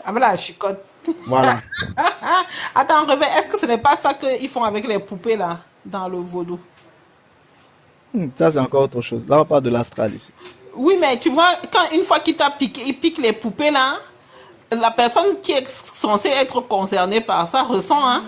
S2: Ah voilà, chicote.
S1: Voilà.
S2: Attends, Réveil, est-ce que ce n'est pas ça qu'ils font avec les poupées là, dans le vaudou?
S1: Ça, c'est encore autre chose. Là, on parle de l'astral ici.
S2: Oui, mais tu vois, une fois qu'il t'a piqué, il pique les poupées là, la personne qui est censée être concernée par ça ressent, hein?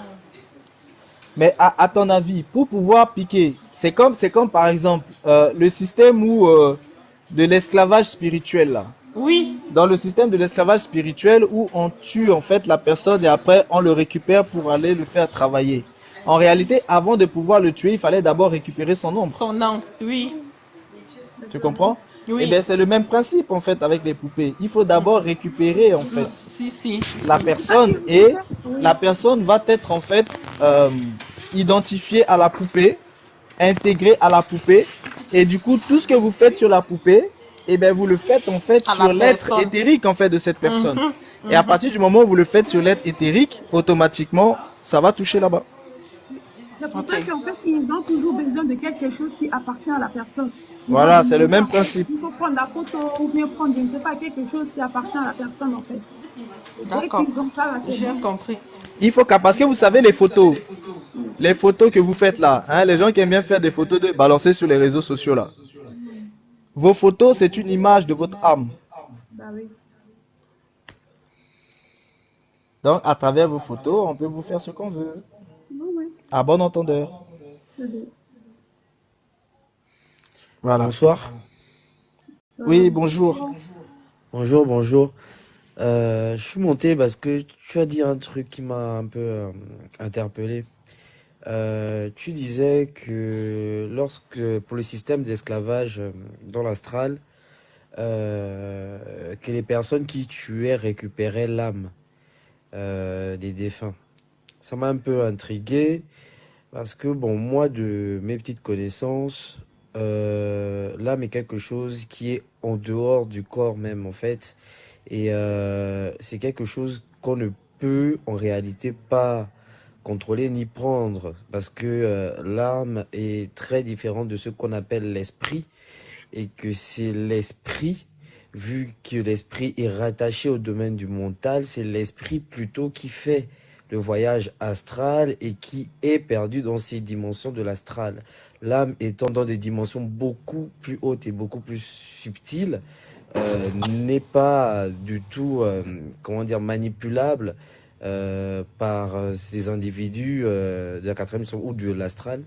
S1: Mais à ton avis, pour pouvoir piquer, c'est comme par exemple le système de l'esclavage spirituel là.
S2: Oui.
S1: Dans le système de l'esclavage spirituel où on tue en fait la personne et après on le récupère pour aller le faire travailler. En réalité, avant de pouvoir le tuer, il fallait d'abord récupérer son ombre.
S2: Son ombre, oui.
S1: Tu comprends?
S2: Oui.
S1: Eh bien, c'est le même principe en fait avec les poupées. Il faut d'abord récupérer en fait la personne et la personne va être en fait identifiée à la poupée, intégrée à la poupée et du coup tout ce que vous faites sur la poupée, eh bien vous le faites en fait sur l'être éthérique en fait de cette personne. Et à partir du moment où vous le faites sur l'être éthérique, automatiquement ça va toucher là-bas.
S4: C'est pour ça qu'en fait, ils ont toujours besoin de quelque chose qui appartient à la personne.
S1: Voilà, c'est le même principe.
S4: Il faut prendre la photo ou bien prendre, je ne sais pas, quelque chose qui appartient à la personne en fait.
S2: D'accord, j'ai compris.
S1: Il faut parce que vous savez les photos que vous faites là, hein, les gens qui aiment bien faire des photos de balancer sur les réseaux sociaux là. Vos photos, c'est une image de votre âme. Donc, à travers vos photos, on peut vous faire ce qu'on veut. À bon entendeur. Voilà.
S5: Bonsoir.
S1: Oui, bonjour.
S5: Bonjour. Je suis monté parce que tu as dit un truc qui m'a un peu interpellé. Tu disais que pour le système d'esclavage dans l'astral, que les personnes qui tuaient récupéraient l'âme des défunts. Ça m'a un peu intrigué parce que, bon, moi, de mes petites connaissances, l'âme est quelque chose qui est en dehors du corps même, en fait. Et c'est quelque chose qu'on ne peut, en réalité, pas contrôler ni prendre parce que l'âme est très différente de ce qu'on appelle l'esprit et que c'est l'esprit, vu que l'esprit est rattaché au domaine du mental, c'est l'esprit plutôt qui fait le voyage astral et qui est perdu dans ces dimensions de l'astral. L'âme étant dans des dimensions beaucoup plus hautes et beaucoup plus subtiles, n'est pas du tout, manipulable par ces individus de la quatrième dimension ou de l'astral,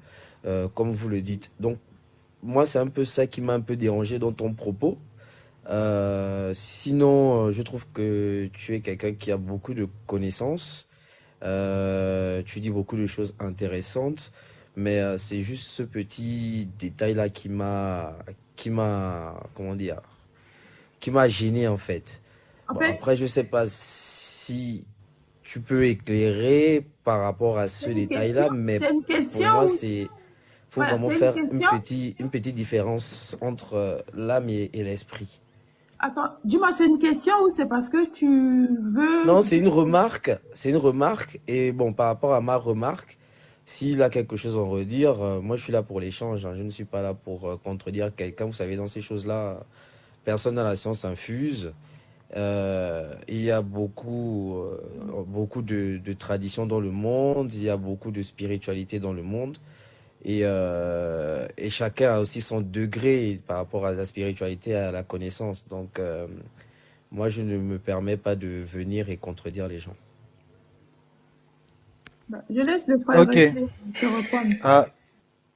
S5: comme vous le dites. Donc, moi, c'est un peu ça qui m'a un peu dérangé dans ton propos. Sinon, je trouve que tu es quelqu'un qui a beaucoup de connaissances. Tu dis beaucoup de choses intéressantes, mais c'est juste ce petit détail-là qui m'a gêné en fait. Après, je sais pas si tu peux éclairer par rapport à ce détail-là, mais pour moi, faut vraiment faire une petite différence entre l'âme et l'esprit.
S4: Attends, dis-moi, c'est une question ou c'est parce que tu veux...
S5: Non, c'est une remarque. Et bon, par rapport à ma remarque, s'il a quelque chose à en redire, moi je suis là pour l'échange. Je ne suis pas là pour contredire quelqu'un. Vous savez, dans ces choses-là, personne n'a la science infuse. Il y a beaucoup de traditions dans le monde. Il y a beaucoup de spiritualité dans le monde. Et chacun a aussi son degré par rapport à la spiritualité, à la connaissance. Donc, moi, je ne me permets pas de venir et contredire les gens.
S4: Je laisse le frère te répondre.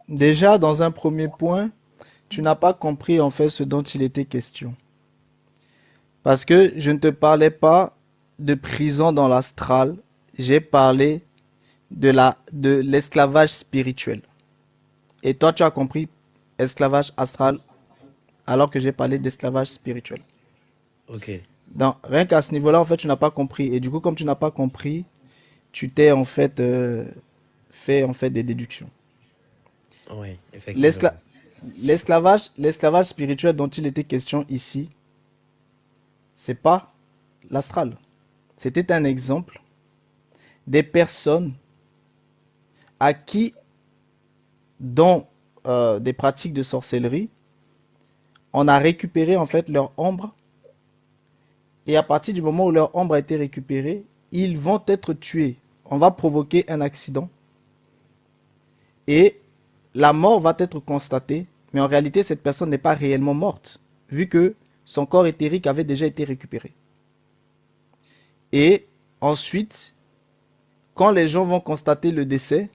S1: Déjà, dans un premier point, tu n'as pas compris en fait ce dont il était question. Parce que je ne te parlais pas de prison dans l'astral, j'ai parlé de l'esclavage spirituel. Et toi, tu as compris esclavage astral alors que j'ai parlé d'esclavage spirituel.
S5: Ok.
S1: Donc, rien qu'à ce niveau-là, en fait, tu n'as pas compris. Et du coup, comme tu n'as pas compris, tu t'es en fait fait en fait des déductions.
S5: Oui,
S1: L'escla-
S5: effectivement.
S1: l'esclavage spirituel dont il était question ici, c'est pas l'astral. C'était un exemple des personnes à qui, dans des pratiques de sorcellerie, on a récupéré en fait leur ombre. Et à partir du moment où leur ombre a été récupérée, ils vont être tués. On va provoquer un accident et la mort va être constatée, mais en réalité, cette personne n'est pas réellement morte, vu que son corps éthérique avait déjà été récupéré. Et ensuite, quand les gens vont constater le décès,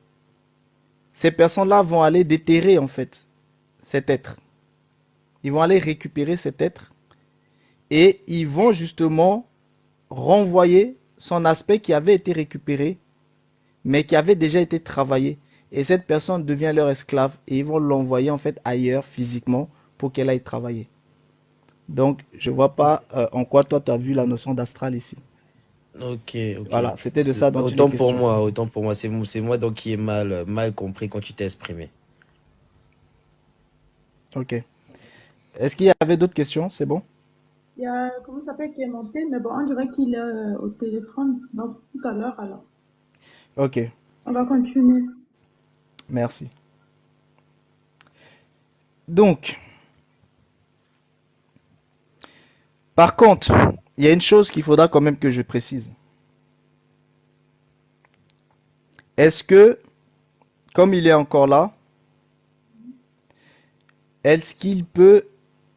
S1: ces personnes-là vont aller déterrer en fait cet être. Ils vont aller récupérer cet être et ils vont justement renvoyer son aspect qui avait été récupéré, mais qui avait déjà été travaillé. Et cette personne devient leur esclave et ils vont l'envoyer en fait ailleurs physiquement pour qu'elle aille travailler. Donc, je vois pas en quoi toi tu as vu la notion d'astral ici.
S5: Ok, ok.
S1: Voilà, c'était de ça dont il est
S5: Autant pour
S1: question.
S5: moi, autant pour moi. C'est moi donc qui ai mal compris quand tu t'es exprimé.
S1: Ok. Est-ce qu'il y avait d'autres questions? C'est bon?
S4: Il y a, comment ça s'appelle, qui est monté, mais bon, on dirait qu'il est au téléphone. Donc, tout à l'heure, alors.
S1: Ok,
S4: On va continuer.
S1: merci. Donc, par contre, il y a une chose qu'il faudra quand même que je précise. Est-ce que, comme il est encore là, est-ce qu'il peut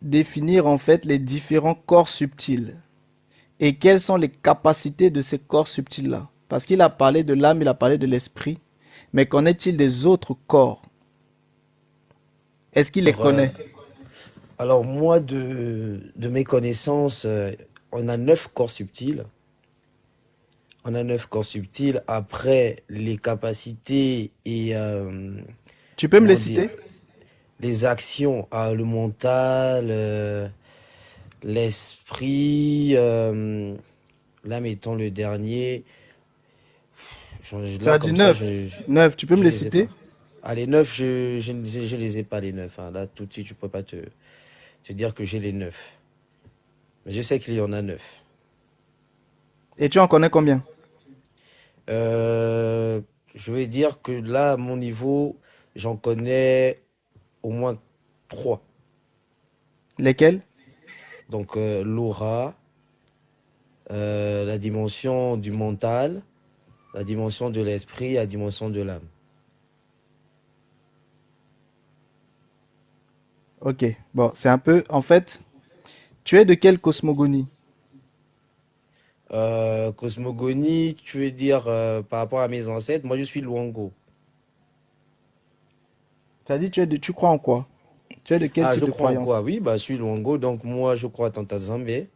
S1: définir en fait les différents corps subtils? Et quelles sont les capacités de ces corps subtils-là? Parce qu'il a parlé de l'âme, il a parlé de l'esprit. Mais qu'en est-il des autres corps? Est-ce qu'il les
S5: Alors,
S1: connaît?
S5: alors moi, de mes connaissances, on a 9 corps subtils. On a 9 corps subtils. Après, les capacités et,
S1: Tu peux me les
S5: comment dire,
S1: citer?
S5: les actions, le mental, l'esprit, l'âme étant le dernier.
S1: Tu
S5: Là,
S1: as dit
S5: comme ça,
S1: 9. 9, tu peux me
S5: je
S1: les
S5: les ai
S1: citer?
S5: pas. Ah, les 9, je les ai pas, les 9. Hein. Là, tout de suite, je peux pas te dire que j'ai les 9. Mais je sais qu'il y en a 9.
S1: Et tu en connais combien?
S5: Euh, je vais dire que là, à mon niveau, j'en connais au moins 3.
S1: Lesquels?
S5: Donc, l'aura, la dimension du mental, la dimension de l'esprit, la dimension de l'âme.
S1: Ok. Bon, c'est un peu... En fait, tu es de quelle cosmogonie?
S5: Cosmogonie, tu veux dire par rapport à mes ancêtres, moi je suis Luango.
S1: Tu as dit tu crois en quoi? Tu es de quel
S5: Ah,
S1: type
S5: je
S1: de
S5: crois en quoi?
S1: croyance?
S5: Oui, bah, je suis Luango, donc moi je crois à Tanta Zambé.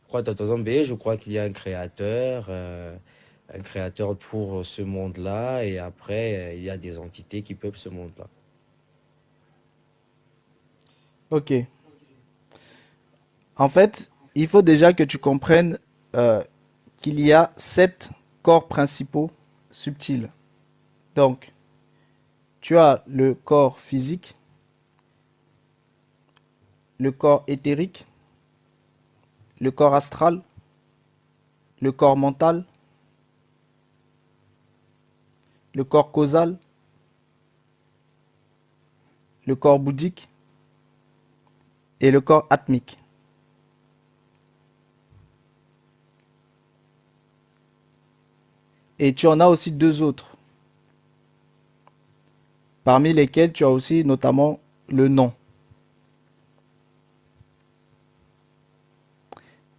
S5: Je crois à Tanta Zambé, je crois qu'il y a un créateur pour ce monde-là, et après, il y a des entités qui peuplent ce monde-là.
S1: Ok. En fait, il faut déjà que tu comprennes euh, qu'il y a 7 corps principaux subtils. Donc, tu as le corps physique, le corps éthérique, le corps astral, le corps mental, le corps causal, le corps bouddhique et le corps atmique. Et tu en as aussi 2 autres, parmi lesquels tu as aussi notamment le nom.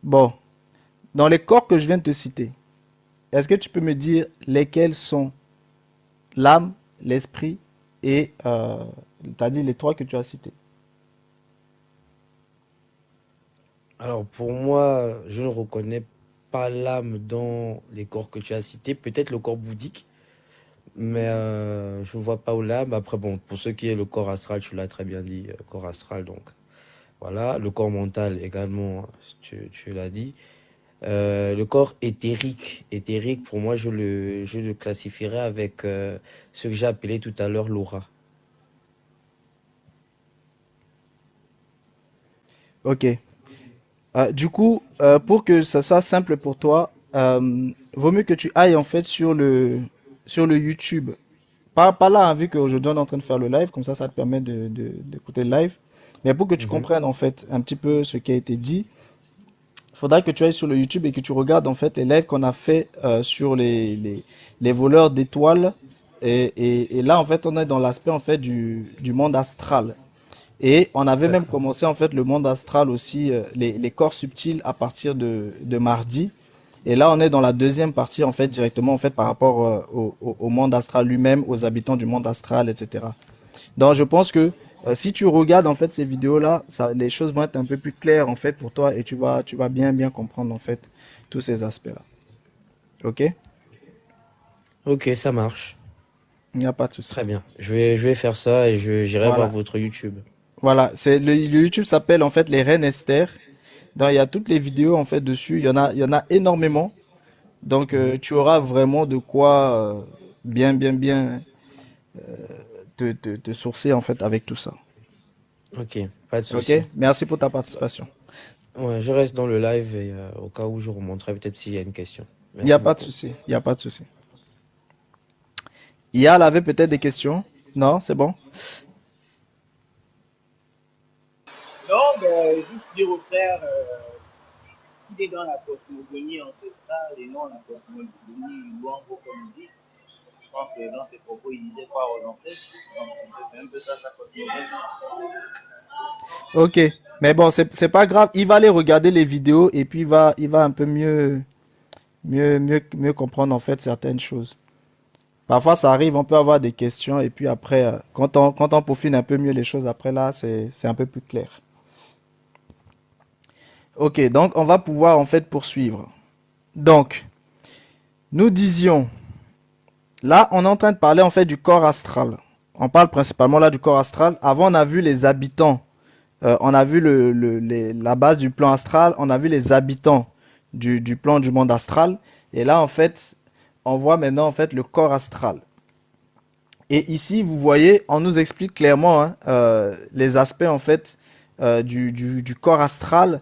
S1: Bon, dans les corps que je viens de te citer, est-ce que tu peux me dire lesquels sont l'âme, l'esprit et tu as dit les 3 que tu as cités?
S5: Alors pour moi, je ne reconnais pas l'âme dans les corps que tu as cités, peut-être le corps bouddhique, mais je ne vois pas où l'âme. Après, bon, pour ce qui est le corps astral, tu l'as très bien dit, corps astral, donc. Voilà, le corps mental également, tu l'as dit. Le corps éthérique. Éthérique, pour moi, je le classifierais avec ce que j'ai appelé tout à l'heure l'aura.
S1: Ok. Du coup, pour que ça soit simple pour toi, vaut mieux que tu ailles en fait sur le YouTube. Pas là, hein, vu qu'aujourd'hui on est en train de faire le live, comme ça te permet d'écouter le live. Mais pour que tu
S5: Mhm.
S1: comprennes en fait un petit peu ce qui a été dit, il faudra que tu ailles sur le YouTube et que tu regardes en fait les lives qu'on a fait sur les voleurs d'étoiles. Et là en fait on est dans l'aspect en fait du monde astral. Et on avait même
S5: D'accord.
S1: commencé en fait le monde astral aussi, les corps subtils à partir de mardi. Et là, on est dans la deuxième partie en fait directement en fait par rapport au monde astral lui-même, aux habitants du monde astral, etc. Donc, je pense que si tu regardes en fait ces vidéos-là, ça, les choses vont être un peu plus claires en fait pour toi et tu vas bien comprendre en fait tous ces aspects-là. Ok?
S5: Ok, ça marche.
S1: Il n'y a pas de souci.
S5: Très bien. Je vais faire ça et j'irai voir
S1: Voilà.
S5: votre YouTube.
S1: Voilà. Le YouTube s'appelle en fait les Reines Esther. Donc, il y a toutes les vidéos en fait dessus. Il y en a énormément. Donc,
S5: Mhm.
S1: tu auras vraiment de quoi bien te sourcer en fait avec tout ça.
S5: Ok, pas de
S1: Ok?
S5: souci.
S1: Merci pour ta participation.
S5: Ouais, je reste dans le live et au cas où je remonterai peut-être s'il y a une question.
S1: Il n'y a
S5: Merci
S1: pas de
S5: beaucoup.
S1: souci. Il n'y a pas de souci. Yal avait peut-être des questions? Non, c'est bon?
S6: Non, ben, juste dire au frère qu'il est dans la cosmogonie ancestrale et non la cosmogonie louango comme il dit. Je pense que dans ses propos, il disait quoi aux ancêtres. Donc, c'est un peu ça sa cosmogonie.
S1: Ok. Mais bon, c'est pas grave. Il va aller regarder les vidéos et puis il va un peu mieux comprendre en fait certaines choses. Parfois, ça arrive, on peut avoir des questions et puis après, quand on peaufine un peu mieux les choses, après là, c'est un peu plus clair. Ok, donc on va pouvoir en fait poursuivre. Donc, nous disions, là, on est en train de parler en fait du corps astral. On parle principalement là du corps astral. Avant, on a vu les habitants. On a vu la base du plan astral. On a vu les habitants du plan du monde astral. Et là, en fait, on voit maintenant en fait le corps astral. Et ici, vous voyez, on nous explique clairement hein, les aspects en fait du corps astral,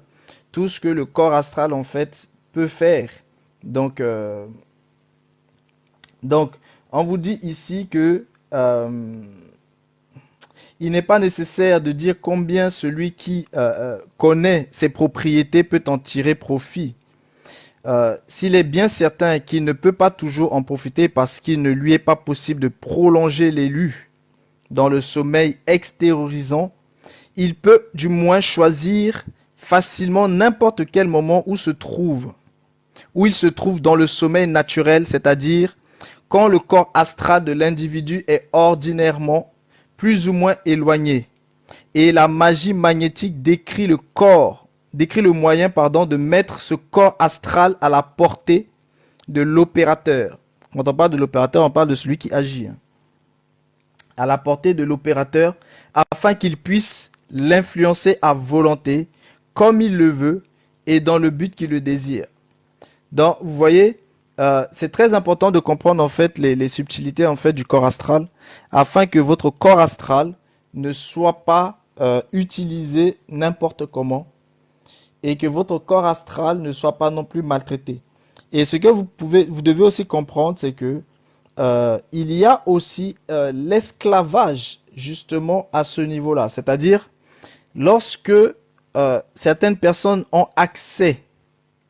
S1: tout ce que le corps astral en fait peut faire. Donc, euh, donc on vous dit ici que il n'est pas nécessaire de dire combien celui qui connaît ses propriétés peut en tirer profit. S'il est bien certain qu'il ne peut pas toujours en profiter parce qu'il ne lui est pas possible de prolonger l'élu dans le sommeil extériorisant, il peut du moins choisir facilement n'importe quel moment où il se trouve dans le sommeil naturel, c'est-à-dire quand le corps astral de l'individu est ordinairement plus ou moins éloigné. Et la magie magnétique décrit le moyen de mettre ce corps astral à la portée de l'opérateur. Quand on parle de l'opérateur, on parle de celui qui agit. Hein. À la portée de l'opérateur afin qu'il puisse l'influencer à volonté, comme il le veut et dans le but qu'il le désire. Donc, vous voyez, c'est très important de comprendre en fait les subtilités en fait du corps astral afin que votre corps astral ne soit pas utilisé n'importe comment et que votre corps astral ne soit pas non plus maltraité. Et ce que vous devez aussi comprendre, c'est que il y a aussi l'esclavage justement à ce niveau-là. C'est-à-dire, lorsque certaines personnes ont accès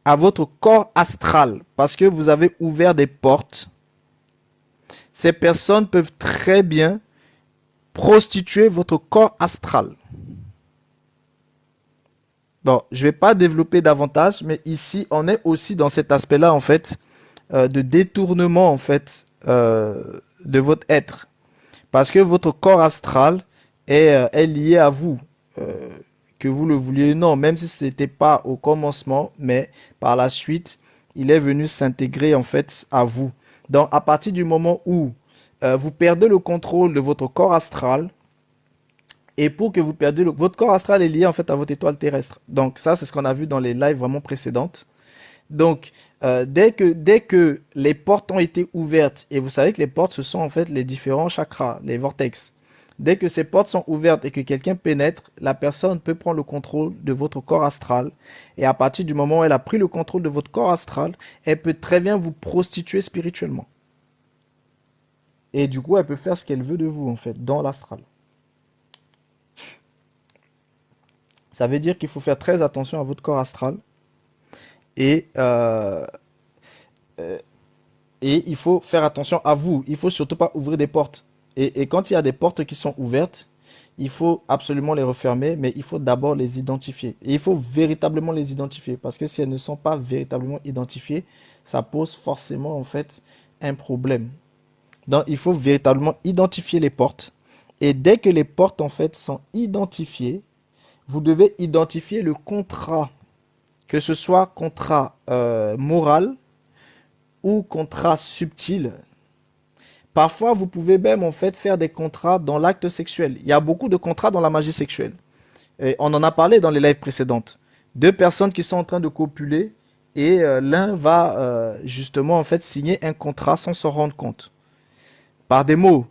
S1: à votre corps astral parce que vous avez ouvert des portes, ces personnes peuvent très bien prostituer votre corps astral. Bon, je ne vais pas développer davantage, mais ici, on est aussi dans cet aspect-là, en fait, de détournement, en fait, de votre être. Parce que votre corps astral est lié à vous. Euh, que vous le vouliez ou non, même si ce n'était pas au commencement, mais par la suite, il est venu s'intégrer, en fait, à vous. Donc, à partir du moment où vous perdez le contrôle de votre corps astral, Et pour que vous perdiez votre corps astral est lié en fait à votre étoile terrestre. Donc ça, c'est ce qu'on a vu dans les lives vraiment précédentes. Donc, dès que les portes ont été ouvertes, et vous savez que les portes, ce sont en fait les différents chakras, les vortex. Dès que ces portes sont ouvertes et que quelqu'un pénètre, la personne peut prendre le contrôle de votre corps astral. Et à partir du moment où elle a pris le contrôle de votre corps astral, elle peut très bien vous prostituer spirituellement. Et du coup, elle peut faire ce qu'elle veut de vous, en fait, dans l'astral. Ça veut dire qu'il faut faire très attention à votre corps astral. Et, euh, euh, et il faut faire attention à vous. Il faut surtout pas ouvrir des portes. Et quand il y a des portes qui sont ouvertes, il faut absolument les refermer, mais il faut d'abord les identifier. Et il faut véritablement les identifier, parce que si elles ne sont pas véritablement identifiées, ça pose forcément en fait un problème. Donc il faut véritablement identifier les portes. Et dès que les portes en fait sont identifiées, vous devez identifier le contrat, que ce soit contrat moral ou contrat subtil. Parfois, vous pouvez même en fait faire des contrats dans l'acte sexuel. Il y a beaucoup de contrats dans la magie sexuelle. Et on en a parlé dans les lives précédentes. Deux personnes qui sont en train de copuler et l'un va justement en fait signer un contrat sans s'en rendre compte. Par des mots.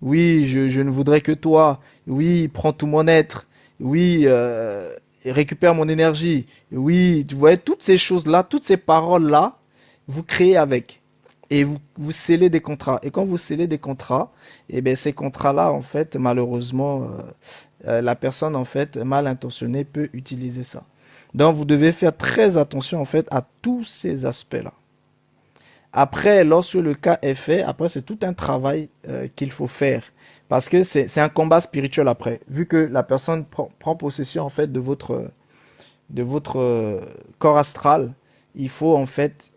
S1: Oui, je ne voudrais que toi. Oui, prends tout mon être. Oui, récupère mon énergie. Oui, tu vois, toutes ces choses-là, toutes ces paroles-là, vous créez avec. Et vous scellez des contrats. Et quand vous scellez des contrats, eh bien, ces contrats-là, en fait, malheureusement, la personne, en fait, mal intentionnée peut utiliser ça. Donc, vous devez faire très attention, en fait, à tous ces aspects-là. Après, lorsque le cas est fait, après, c'est tout un travail qu'il faut faire. Parce que c'est un combat spirituel après. Vu que la personne prend possession, en fait, de votre corps astral, il faut en fait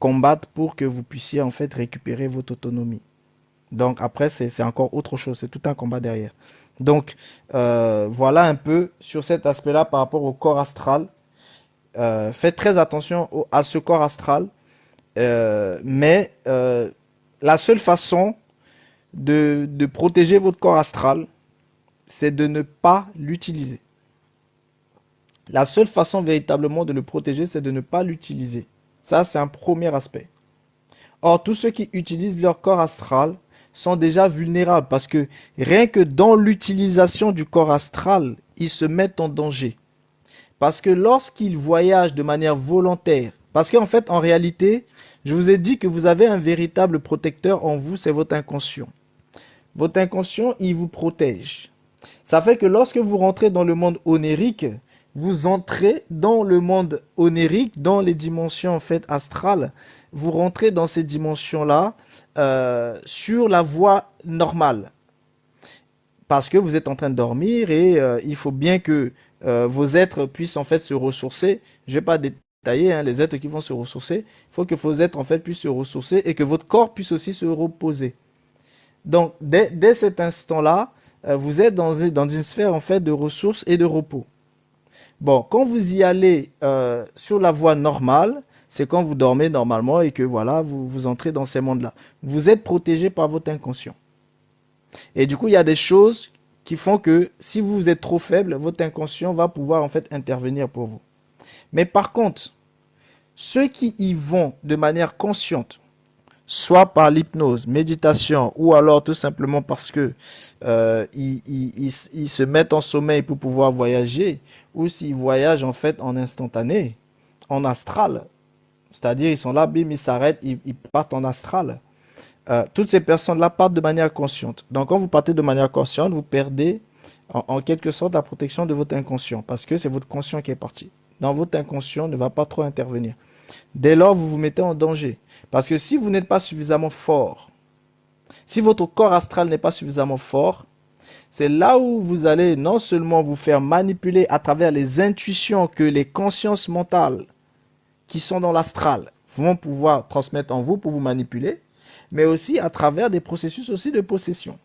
S1: combattre pour que vous puissiez en fait récupérer votre autonomie. Donc après, c'est encore autre chose, c'est tout un combat derrière. Donc voilà un peu sur cet aspect-là par rapport au corps astral. Faites très attention à ce corps astral, mais la seule façon de protéger votre corps astral, c'est de ne pas l'utiliser. La seule façon véritablement de le protéger, c'est de ne pas l'utiliser. Ça, c'est un premier aspect. Or, tous ceux qui utilisent leur corps astral sont déjà vulnérables parce que rien que dans l'utilisation du corps astral, ils se mettent en danger. Parce que lorsqu'ils voyagent de manière volontaire, parce qu'en fait, en réalité, je vous ai dit que vous avez un véritable protecteur en vous, c'est votre inconscient. Votre inconscient, il vous protège. Ça fait que lorsque vous rentrez dans le monde onérique, vous entrez dans le monde onérique, dans les dimensions en fait astrales. Vous rentrez dans ces dimensions-là sur la voie normale. Parce que vous êtes en train de dormir et il faut bien que vos êtres puissent en fait se ressourcer. Je ne vais pas détailler les êtres qui vont se ressourcer. Il faut que vos êtres en fait puissent se ressourcer et que votre corps puisse aussi se reposer. Donc dès cet instant-là, vous êtes dans une sphère en fait de ressources et de repos. Bon, quand vous y allez sur la voie normale, c'est quand vous dormez normalement et que voilà, vous entrez dans ces mondes-là. Vous êtes protégé par votre inconscient. Et du coup, il y a des choses qui font que si vous êtes trop faible, votre inconscient va pouvoir en fait intervenir pour vous. Mais par contre, ceux qui y vont de manière consciente, soit par l'hypnose, méditation, ou alors tout simplement parce que ils se mettent en sommeil pour pouvoir voyager, ou s'ils voyagent en fait en instantané, en astral, c'est-à-dire ils sont là, bim, ils s'arrêtent, ils partent en astral. Toutes ces personnes-là partent de manière consciente. Donc quand vous partez de manière consciente, vous perdez en quelque sorte la protection de votre inconscient, parce que c'est votre conscient qui est parti. Dans votre inconscient ne va pas trop intervenir. Dès lors, vous vous mettez en danger. Parce que si vous n'êtes pas suffisamment fort, si votre corps astral n'est pas suffisamment fort, c'est là où vous allez non seulement vous faire manipuler à travers les intuitions que les consciences mentales qui sont dans l'astral vont pouvoir transmettre en vous pour vous manipuler, mais aussi à travers des processus aussi de possession.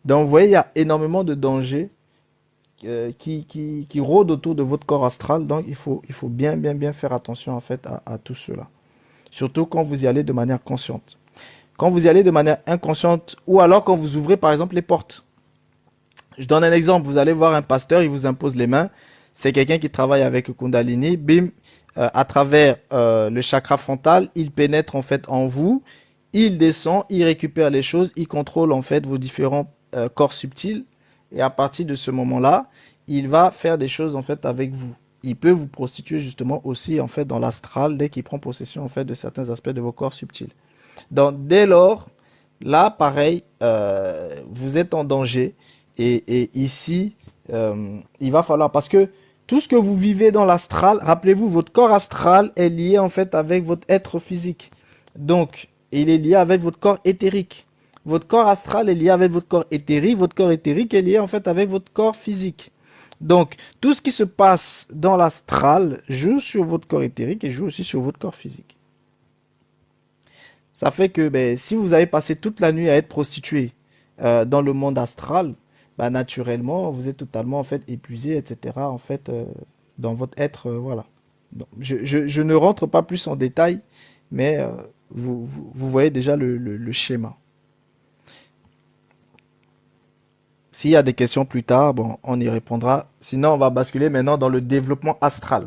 S1: Donc vous voyez, il y a énormément de dangers qui rôdent autour de votre corps astral. Donc il faut bien faire attention en fait à tout cela. Surtout quand vous y allez de manière consciente. Quand vous y allez de manière inconsciente, ou alors quand vous ouvrez par exemple les portes. Je donne un exemple. Vous allez voir un pasteur, il vous impose les mains. C'est quelqu'un qui travaille avec le Kundalini. Bim, à travers le chakra frontal, il pénètre en fait en vous. Il descend, il récupère les choses, il contrôle en fait vos différents corps subtils. Et à partir de ce moment-là, il va faire des choses en fait avec vous. Il peut vous prostituer justement aussi en fait dans l'astral dès qu'il prend possession en fait de certains aspects de vos corps subtils. Donc dès lors, là pareil, vous êtes en danger. Et ici, il va falloir, parce que tout ce que vous vivez dans l'astral, rappelez-vous, votre corps astral est lié en fait avec votre être physique. Donc, il est lié avec votre corps éthérique. Votre corps astral est lié avec votre corps éthérique. Votre corps éthérique est lié en fait avec votre corps physique. Donc, tout ce qui se passe dans l'astral joue sur votre corps éthérique et joue aussi sur votre corps physique. Ça fait que si vous avez passé toute la nuit à être prostitué dans le monde astral, naturellement, vous êtes totalement en fait épuisé, etc. En fait, dans votre être, voilà. Donc, je ne rentre pas plus en détail, mais vous voyez déjà le schéma. S'il y a des questions plus tard, bon, on y répondra. Sinon, on va basculer maintenant dans le développement astral.